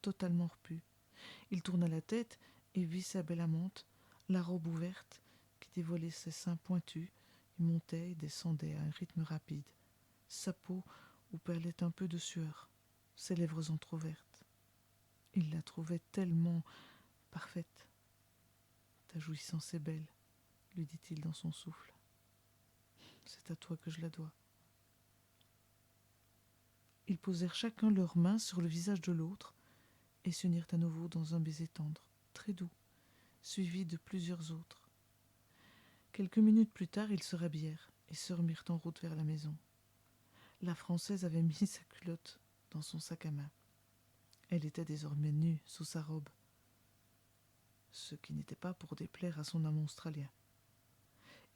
totalement repu. Il tourna la tête et vit sa belle amante, la robe ouverte, qui dévoilait ses seins pointus, et montait et descendait à un rythme rapide. Sa peau où perlait un peu de sueur, ses lèvres entr'ouvertes. Il la trouvait tellement parfaite. « Ta jouissance est belle, lui dit-il dans son souffle. C'est à toi que je la dois. Ils posèrent chacun leurs mains sur le visage de l'autre et s'unirent à nouveau dans un baiser tendre, très doux, suivi de plusieurs autres. Quelques minutes plus tard, ils se rhabillèrent et se remirent en route vers la maison. La Française avait mis sa culotte dans son sac à main. Elle était désormais nue sous sa robe, ce qui n'était pas pour déplaire à son amant australien.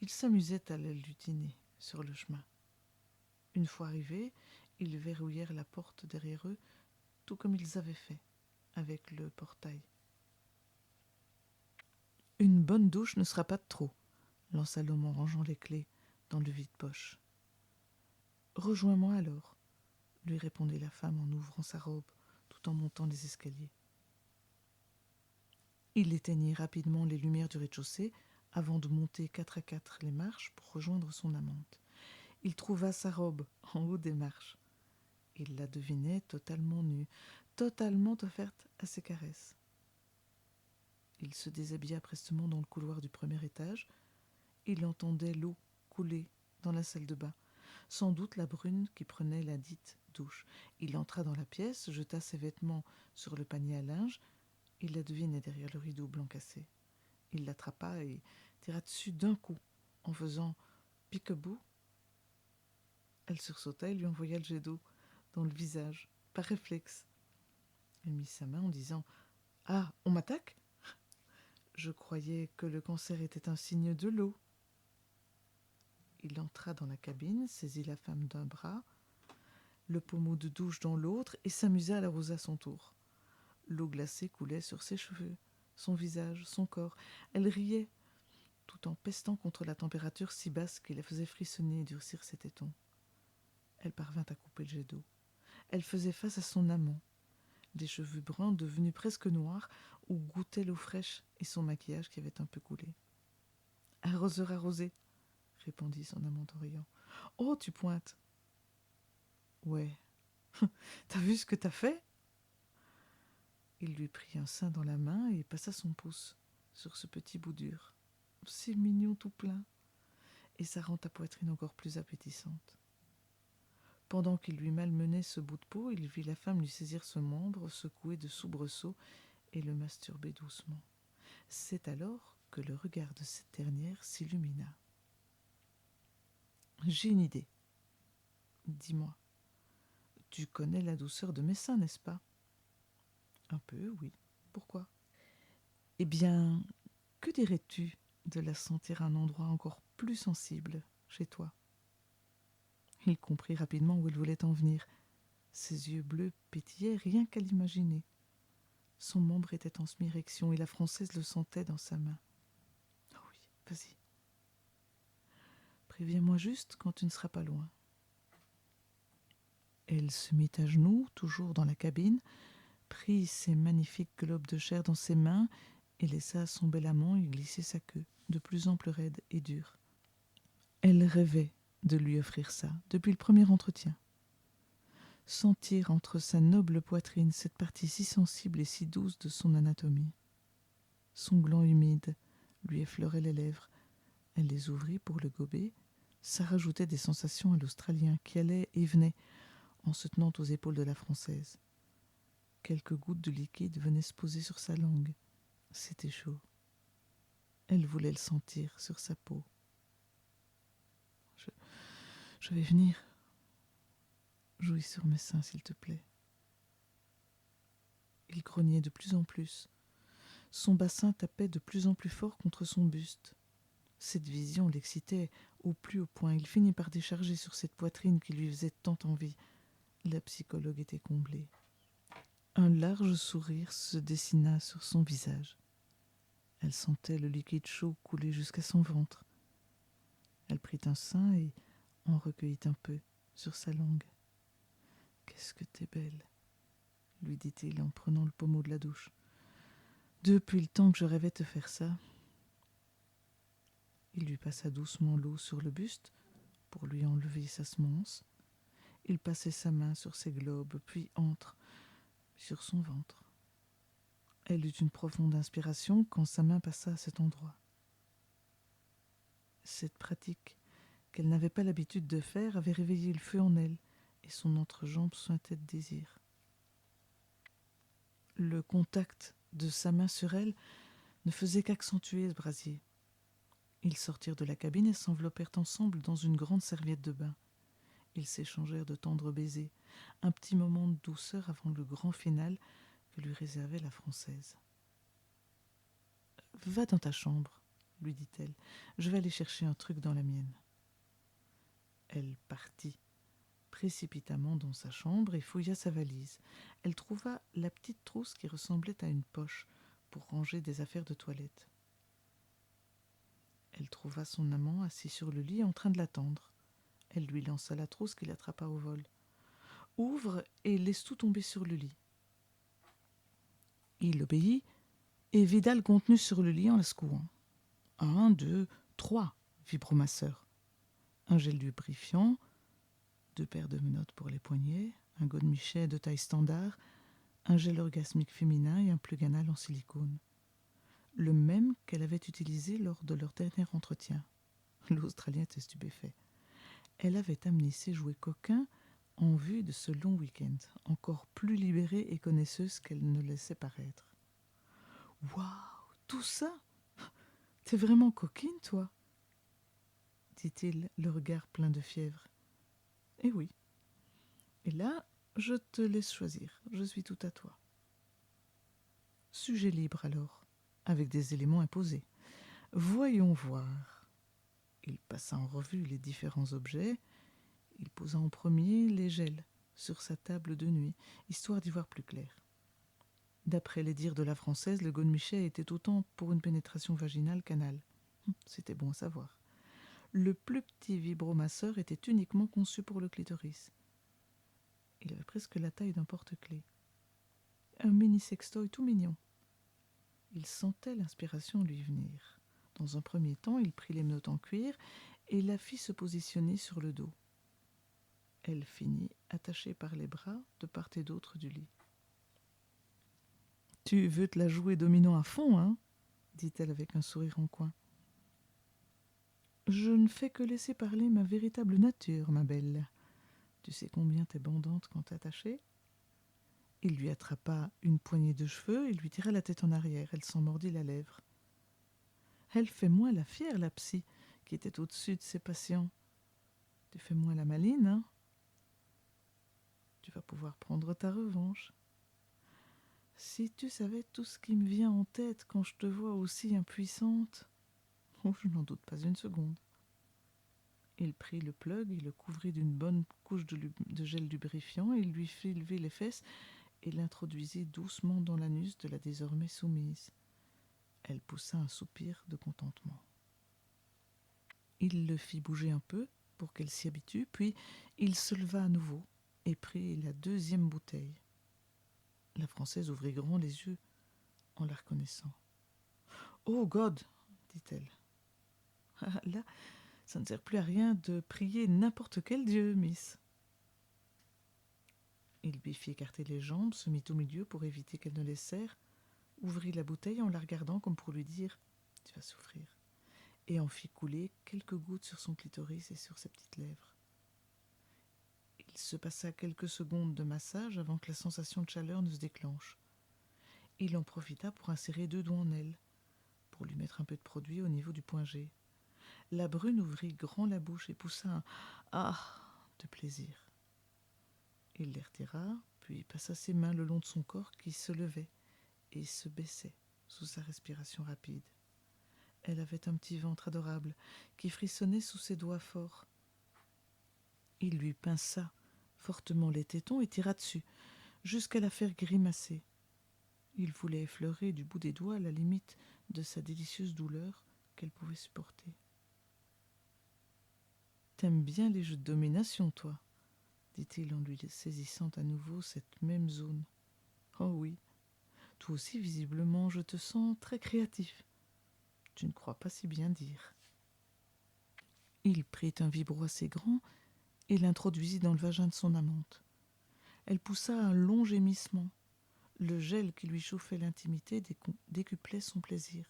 Ils s'amusaient à la lutiner sur le chemin. Une fois arrivés, ils verrouillèrent la porte derrière eux, tout comme ils avaient fait avec le portail. « Une bonne douche ne sera pas de trop, » lança l'homme en rangeant les clés dans le vide-poche. « Rejoins-moi alors, » lui répondit la femme en ouvrant sa robe tout en montant les escaliers. Il éteignit rapidement les lumières du rez-de-chaussée avant de monter 4 à 4 les marches pour rejoindre son amante. Il trouva sa robe en haut des marches. Il la devinait totalement nue, totalement offerte à ses caresses. Il se déshabilla prestement dans le couloir du premier étage. Il entendait l'eau couler dans la salle de bain, sans doute la brune qui prenait la dite douche. Il entra dans la pièce, jeta ses vêtements sur le panier à linge. Il la devinait derrière le rideau blanc cassé. Il l'attrapa et tira dessus d'un coup, en faisant pique-bout. Elle sursauta et lui envoya le jet d'eau dans le visage, par réflexe. Elle mit sa main en disant « Ah, on m'attaque ?» Je croyais que le cancer était un signe de l'eau. Il entra dans la cabine, saisit la femme d'un bras, le pommeau de douche dans l'autre et s'amusa à l'arroser à son tour. L'eau glacée coulait sur ses cheveux, son visage, son corps. Elle riait, tout en pestant contre la température si basse qui la faisait frissonner et durcir ses tétons. Elle parvint à couper le jet d'eau. Elle faisait face à son amant, des cheveux bruns devenus presque noirs, où goûtait l'eau fraîche et son maquillage qui avait un peu coulé. « Arroseur arrosé, » répondit son amant en riant. « Oh, tu pointes !»« Ouais. T'as vu ce que t'as fait ?» Il lui prit un sein dans la main et passa son pouce sur ce petit bout dur. « C'est mignon tout plein !» Et ça rend ta poitrine encore plus appétissante. Pendant qu'il lui malmenait ce bout de peau, il vit la femme lui saisir ce membre, secouer de soubresauts et le masturber doucement. C'est alors que le regard de cette dernière s'illumina. « J'ai une idée, » Dis-moi, tu connais la douceur de mes seins, n'est-ce pas ? Un peu, oui. Pourquoi ? Eh bien, que dirais-tu de la sentir à un endroit encore plus sensible chez toi ? Il comprit rapidement où elle voulait en venir. Ses yeux bleus pétillaient rien qu'à l'imaginer. Son membre était en semi-érection et la Française le sentait dans sa main. Oh oui, vas-y. Préviens-moi juste quand tu ne seras pas loin. Elle se mit à genoux, toujours dans la cabine, prit ses magnifiques globes de chair dans ses mains et laissa son bel amant y glisser sa queue, de plus en plus raide et dure. Elle rêvait de lui offrir ça, depuis le premier entretien. Sentir entre sa noble poitrine cette partie si sensible et si douce de son anatomie. Son gland humide lui effleurait les lèvres. Elle les ouvrit pour le gober. Ça rajoutait des sensations à l'Australien qui allait et venait en se tenant aux épaules de la Française. Quelques gouttes de liquide venaient se poser sur sa langue. C'était chaud. Elle voulait le sentir sur sa peau. Je vais venir. Jouis sur mes seins, s'il te plaît. Il grognait de plus en plus. Son bassin tapait de plus en plus fort contre son buste. Cette vision l'excitait au plus haut point. Il finit par décharger sur cette poitrine qui lui faisait tant envie. La psychologue était comblée. Un large sourire se dessina sur son visage. Elle sentait le liquide chaud couler jusqu'à son ventre. Elle prit un sein et en recueillit un peu sur sa langue. « Qu'est-ce que t'es belle !» lui dit-il en prenant le pommeau de la douche. « Depuis le temps que je rêvais de te faire ça. » Il lui passa doucement l'eau sur le buste pour lui enlever sa semence. Il passait sa main sur ses globes, puis entre sur son ventre. Elle eut une profonde inspiration quand sa main passa à cet endroit. Cette pratique, qu'elle n'avait pas l'habitude de faire, avait réveillé le feu en elle, et son entrejambe suintait de désir. Le contact de sa main sur elle ne faisait qu'accentuer ce brasier. Ils sortirent de la cabine et s'enveloppèrent ensemble dans une grande serviette de bain. Ils s'échangèrent de tendres baisers, un petit moment de douceur avant le grand final que lui réservait la Française. « Va dans ta chambre, » lui dit-elle. « Je vais aller chercher un truc dans la mienne. » Elle partit précipitamment dans sa chambre et fouilla sa valise. Elle trouva la petite trousse qui ressemblait à une poche pour ranger des affaires de toilette. Elle trouva son amant assis sur le lit en train de l'attendre. Elle lui lança la trousse qu'il attrapa au vol. « Ouvre et laisse tout tomber sur le lit. » Il obéit et vida le contenu sur le lit en la secouant. « 1, 2, 3 » vibromasseur. Un gel lubrifiant, 2 paires de menottes pour les poignets, un godemichet de taille standard, un gel orgasmique féminin et un plug anal en silicone. Le même qu'elle avait utilisé lors de leur dernier entretien. L'Australien était stupéfait. Elle avait amené ses jouets coquins en vue de ce long week-end, encore plus libérée et connaisseuse qu'elle ne laissait paraître. « Waouh, tout ça ? T'es vraiment coquine, toi ?» dit-il, le regard plein de fièvre. « Eh oui. Et là, je te laisse choisir. Je suis tout à toi. » Sujet libre alors, avec des éléments imposés. Voyons voir. Il passa en revue les différents objets. Il posa en premier les gels sur sa table de nuit, histoire d'y voir plus clair. D'après les dires de la Française, le godemichet était autant pour une pénétration vaginale qu'anale. C'était bon à savoir. Le plus petit vibromasseur était uniquement conçu pour le clitoris. Il avait presque la taille d'un porte-clés. Un mini-sextoy tout mignon. Il sentait l'inspiration lui venir. Dans un premier temps, il prit les menottes en cuir et la fit se positionner sur le dos. Elle finit attachée par les bras de part et d'autre du lit. « Tu veux te la jouer dominant à fond, hein ?» dit-elle avec un sourire en coin. « Je ne fais que laisser parler ma véritable nature, ma belle. Tu sais combien t'es bandante quand t'es attachée ?» Il lui attrapa une poignée de cheveux et lui tira la tête en arrière. Elle s'en mordit la lèvre. « Elle fait moins la fière, la psy, qui était au-dessus de ses patients. Tu fais moins la maline, hein ?» Tu vas pouvoir prendre ta revanche. Si tu savais tout ce qui me vient en tête quand je te vois aussi impuissante. Oh, je n'en doute pas une seconde. Il prit le plug et le couvrit d'une bonne couche de gel lubrifiant. Il lui fit lever les fesses et l'introduisit doucement dans l'anus de la désormais soumise. Elle poussa un soupir de contentement. Il le fit bouger un peu pour qu'elle s'y habitue, puis il se leva à nouveau et prit la deuxième bouteille. La Française ouvrit grand les yeux en la reconnaissant. « Oh God !» dit-elle. « Ah, là, ça ne sert plus à rien de prier n'importe quel dieu, miss. » Il lui fit écarter les jambes, se mit au milieu pour éviter qu'elle ne les serre, ouvrit la bouteille en la regardant comme pour lui dire « Tu vas souffrir » et en fit couler quelques gouttes sur son clitoris et sur ses petites lèvres. Il se passa quelques secondes de massage avant que la sensation de chaleur ne se déclenche. Il en profita pour insérer 2 doigts en elle, pour lui mettre un peu de produit au niveau du point G. La brune ouvrit grand la bouche et poussa un « Ah !» de plaisir. Il les retira, puis passa ses mains le long de son corps qui se levait et se baissait sous sa respiration rapide. Elle avait un petit ventre adorable qui frissonnait sous ses doigts forts. Il lui pinça fortement les tétons et tira dessus, jusqu'à la faire grimacer. Il voulait effleurer du bout des doigts la limite de sa délicieuse douleur qu'elle pouvait supporter. « T'aimes bien les jeux de domination, toi ?» dit-il en lui saisissant à nouveau cette même zone. « Oh oui, toi aussi, visiblement, je te sens très créatif. Tu ne crois pas si bien dire. » Il prit un vibro assez grand et l'introduisit dans le vagin de son amante. Elle poussa un long gémissement. Le gel qui lui chauffait l'intimité décuplait son plaisir.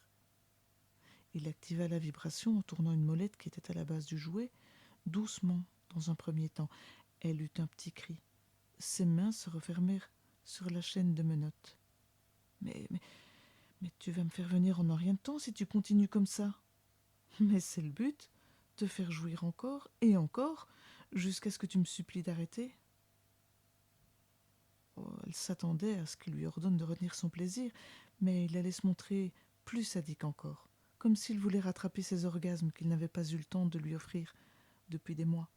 Il activa la vibration en tournant une molette qui était à la base du jouet, doucement, dans un premier temps. Elle eut un petit cri. Ses mains se refermèrent sur la chaîne de menottes. Mais tu vas me faire venir en un rien de temps si tu continues comme ça. » Mais c'est le but, te faire jouir encore et encore, jusqu'à ce que tu me supplies d'arrêter. Oh, elle s'attendait à ce qu'il lui ordonne de retenir son plaisir, mais il allait se montrer plus sadique encore, comme s'il voulait rattraper ses orgasmes qu'il n'avait pas eu le temps de lui offrir depuis des mois.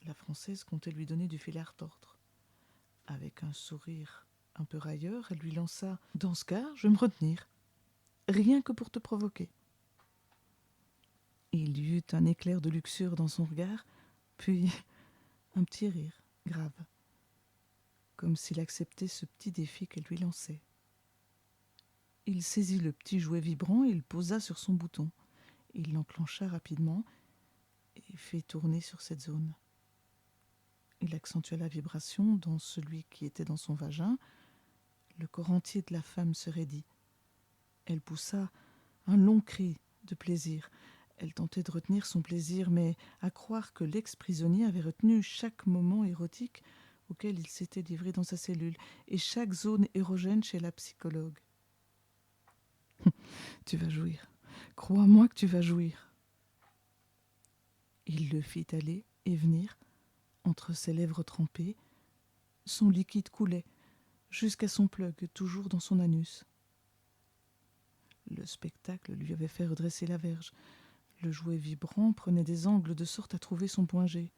La Française comptait lui donner du fil à retordre. Avec un sourire un peu railleur, elle lui lança « Dans ce cas, je vais me retenir, rien que pour te provoquer. » Il y eut un éclair de luxure dans son regard, puis un petit rire grave, comme s'il acceptait ce petit défi qu'elle lui lançait. Il saisit le petit jouet vibrant et le posa sur son bouton. Il l'enclencha rapidement et fit tourner sur cette zone. Il accentua la vibration dans celui qui était dans son vagin. Le corps entier de la femme se raidit. Elle poussa un long cri de plaisir. Elle tentait de retenir son plaisir, mais à croire que l'ex-prisonnier avait retenu chaque moment érotique auquel il s'était livré dans sa cellule et chaque zone érogène chez la psychologue. « Tu vas jouir. Crois-moi que tu vas jouir. » Il le fit aller et venir entre ses lèvres trempées. Son liquide coulait jusqu'à son plug, toujours dans son anus. Le spectacle lui avait fait redresser la verge. Le jouet vibrant prenait des angles de sorte à trouver son point G.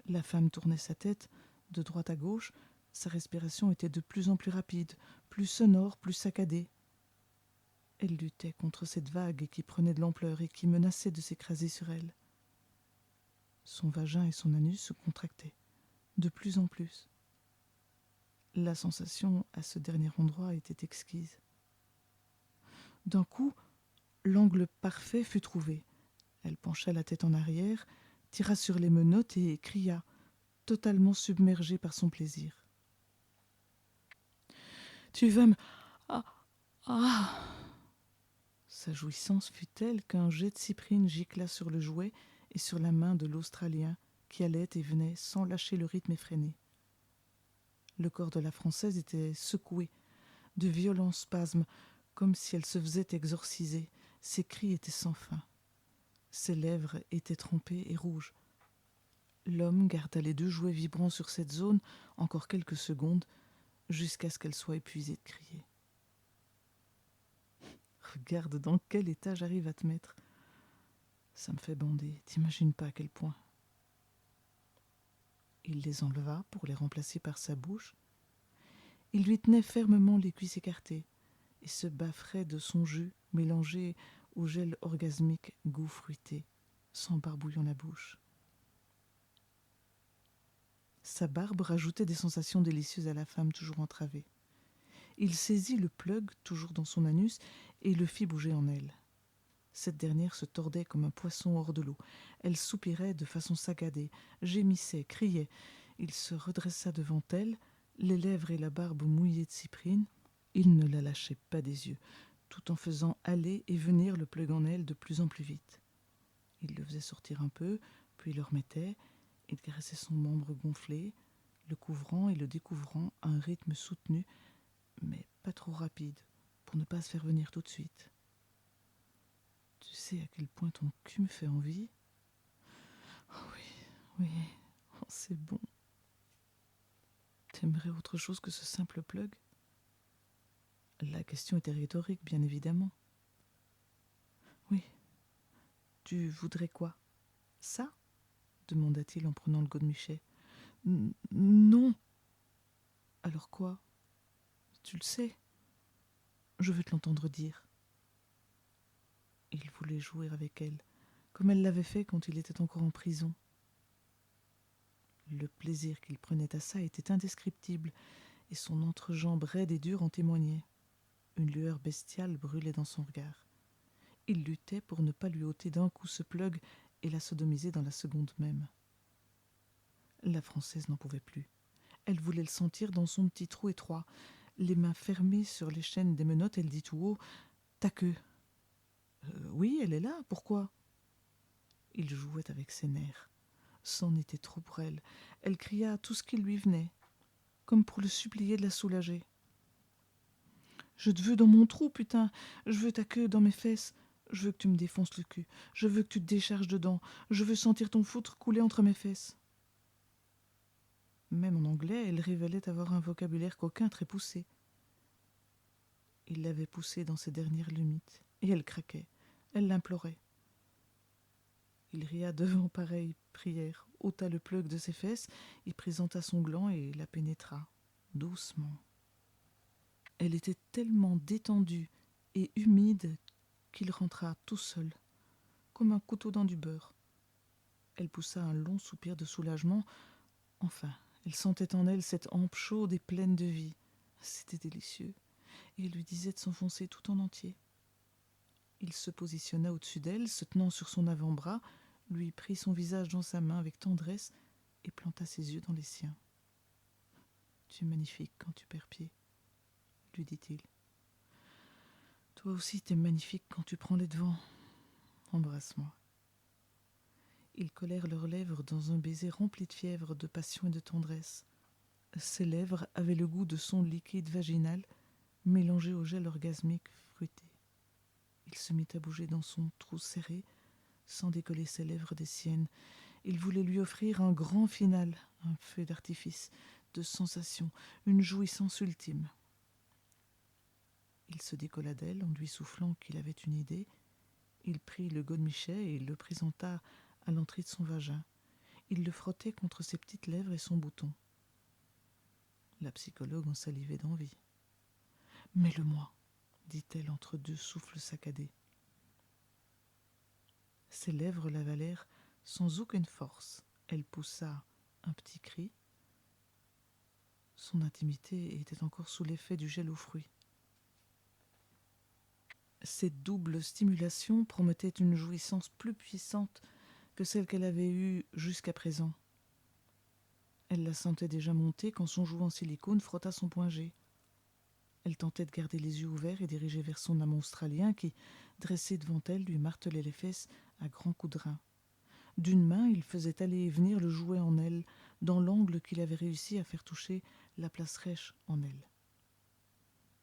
La femme tournait sa tête de droite à gauche. Sa respiration était de plus en plus rapide, plus sonore, plus saccadée. Elle luttait contre cette vague qui prenait de l'ampleur et qui menaçait de s'écraser sur elle. Son vagin et son anus se contractaient, de plus en plus. La sensation à ce dernier endroit était exquise. D'un coup, l'angle parfait fut trouvé. Elle pencha la tête en arrière, tira sur les menottes et cria, totalement submergée par son plaisir. « Tu vas me... Ah, ah !» Sa jouissance fut telle qu'un jet de cyprine gicla sur le jouet et sur la main de l'Australien, qui allait et venait sans lâcher le rythme effréné. Le corps de la Française était secoué, de violents spasmes, comme si elle se faisait exorciser. Ses cris étaient sans fin. Ses lèvres étaient trempées et rouges. L'homme garda les 2 jouets vibrant sur cette zone encore quelques secondes, jusqu'à ce qu'elle soit épuisée de crier. Regarde dans quel état j'arrive à te mettre. Ça me fait bander, t'imagines pas à quel point. Il les enleva pour les remplacer par sa bouche. Il lui tenait fermement les cuisses écartées et se bafferait de son jus mélangé au gel orgasmique goût fruité, sans barbouillant la bouche. Sa barbe rajoutait des sensations délicieuses à la femme toujours entravée. Il saisit le plug, toujours dans son anus, et le fit bouger en elle. Cette dernière se tordait comme un poisson hors de l'eau. Elle soupirait de façon saccadée, gémissait, criait. Il se redressa devant elle, les lèvres et la barbe mouillées de cyprine. Il ne la lâchait pas des yeux, tout en faisant aller et venir le plug en elle de plus en plus vite. Il le faisait sortir un peu, puis le remettait. Il caressait son membre gonflé, le couvrant et le découvrant à un rythme soutenu, mais pas trop rapide, pour ne pas se faire venir tout de suite. Tu sais à quel point ton cul me fait envie? Oh oui, oui, oh, c'est bon. T'aimerais autre chose que ce simple plug? La question était rhétorique, bien évidemment. Oui. Tu voudrais quoi? Ça? Demanda-t-il en prenant le godemichet. Non. Alors quoi? Tu le sais. Je veux te l'entendre dire. Il voulait jouer avec elle, comme elle l'avait fait quand il était encore en prison. Le plaisir qu'il prenait à ça était indescriptible, et son entrejambe raide et dure en témoignait. Une lueur bestiale brûlait dans son regard. Il luttait pour ne pas lui ôter d'un coup ce plug et la sodomiser dans la seconde même. La Française n'en pouvait plus. Elle voulait le sentir dans son petit trou étroit. Les mains fermées sur les chaînes des menottes, elle dit tout haut « Ta queue !»« Oui, elle est là, pourquoi ?» Il jouait avec ses nerfs. C'en était trop pour elle. Elle cria tout ce qui lui venait, comme pour le supplier de la soulager. « Je te veux dans mon trou, putain. Je veux ta queue dans mes fesses. Je veux que tu me défonces le cul. Je veux que tu te décharges dedans. Je veux sentir ton foutre couler entre mes fesses. » Même en anglais, elle révélait avoir un vocabulaire coquin très poussé. Il l'avait poussée dans ses dernières limites, et elle craquait. Elle l'implorait. Il ria devant pareille prière, ôta le plug de ses fesses, y présenta son gland et la pénétra, doucement. Elle était tellement détendue et humide qu'il rentra tout seul, comme un couteau dans du beurre. Elle poussa un long soupir de soulagement. Enfin, elle sentait en elle cette hampe chaude et pleine de vie. C'était délicieux, et elle lui disait de s'enfoncer tout en entier. Il se positionna au-dessus d'elle, se tenant sur son avant-bras, lui prit son visage dans sa main avec tendresse et planta ses yeux dans les siens. « Tu es magnifique quand tu perds pied, » lui dit-il. « Toi aussi t'es magnifique quand tu prends les devants. Embrasse-moi. » Ils collèrent leurs lèvres dans un baiser rempli de fièvre, de passion et de tendresse. Ses lèvres avaient le goût de son liquide vaginal mélangé au gel orgasmique fruité. Il se mit à bouger dans son trou serré, sans décoller ses lèvres des siennes. Il voulait lui offrir un grand final, un feu d'artifice, de sensations, une jouissance ultime. Il se décolla d'elle en lui soufflant qu'il avait une idée. Il prit le godemichet et le présenta à l'entrée de son vagin. Il le frottait contre ses petites lèvres et son bouton. La psychologue en salivait d'envie. « Mets-le-moi » dit-elle entre 2 souffles saccadés. Ses lèvres l'avalèrent sans aucune force. Elle poussa un petit cri. Son intimité était encore sous l'effet du gel aux fruits. Cette double stimulation promettait une jouissance plus puissante que celle qu'elle avait eue jusqu'à présent. Elle la sentait déjà monter quand son joug en silicone frotta son point G. Elle tentait de garder les yeux ouverts et dirigés vers son amant australien qui, dressé devant elle, lui martelait les fesses à grands coups de rein. D'une main, il faisait aller et venir le jouet en elle, dans l'angle qu'il avait réussi à faire toucher la place rêche en elle.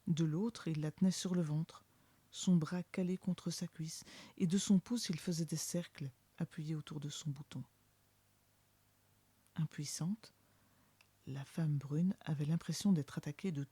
De l'autre, il la tenait sur le ventre, son bras calé contre sa cuisse, et de son pouce il faisait des cercles appuyés autour de son bouton. Impuissante, la femme brune avait l'impression d'être attaquée de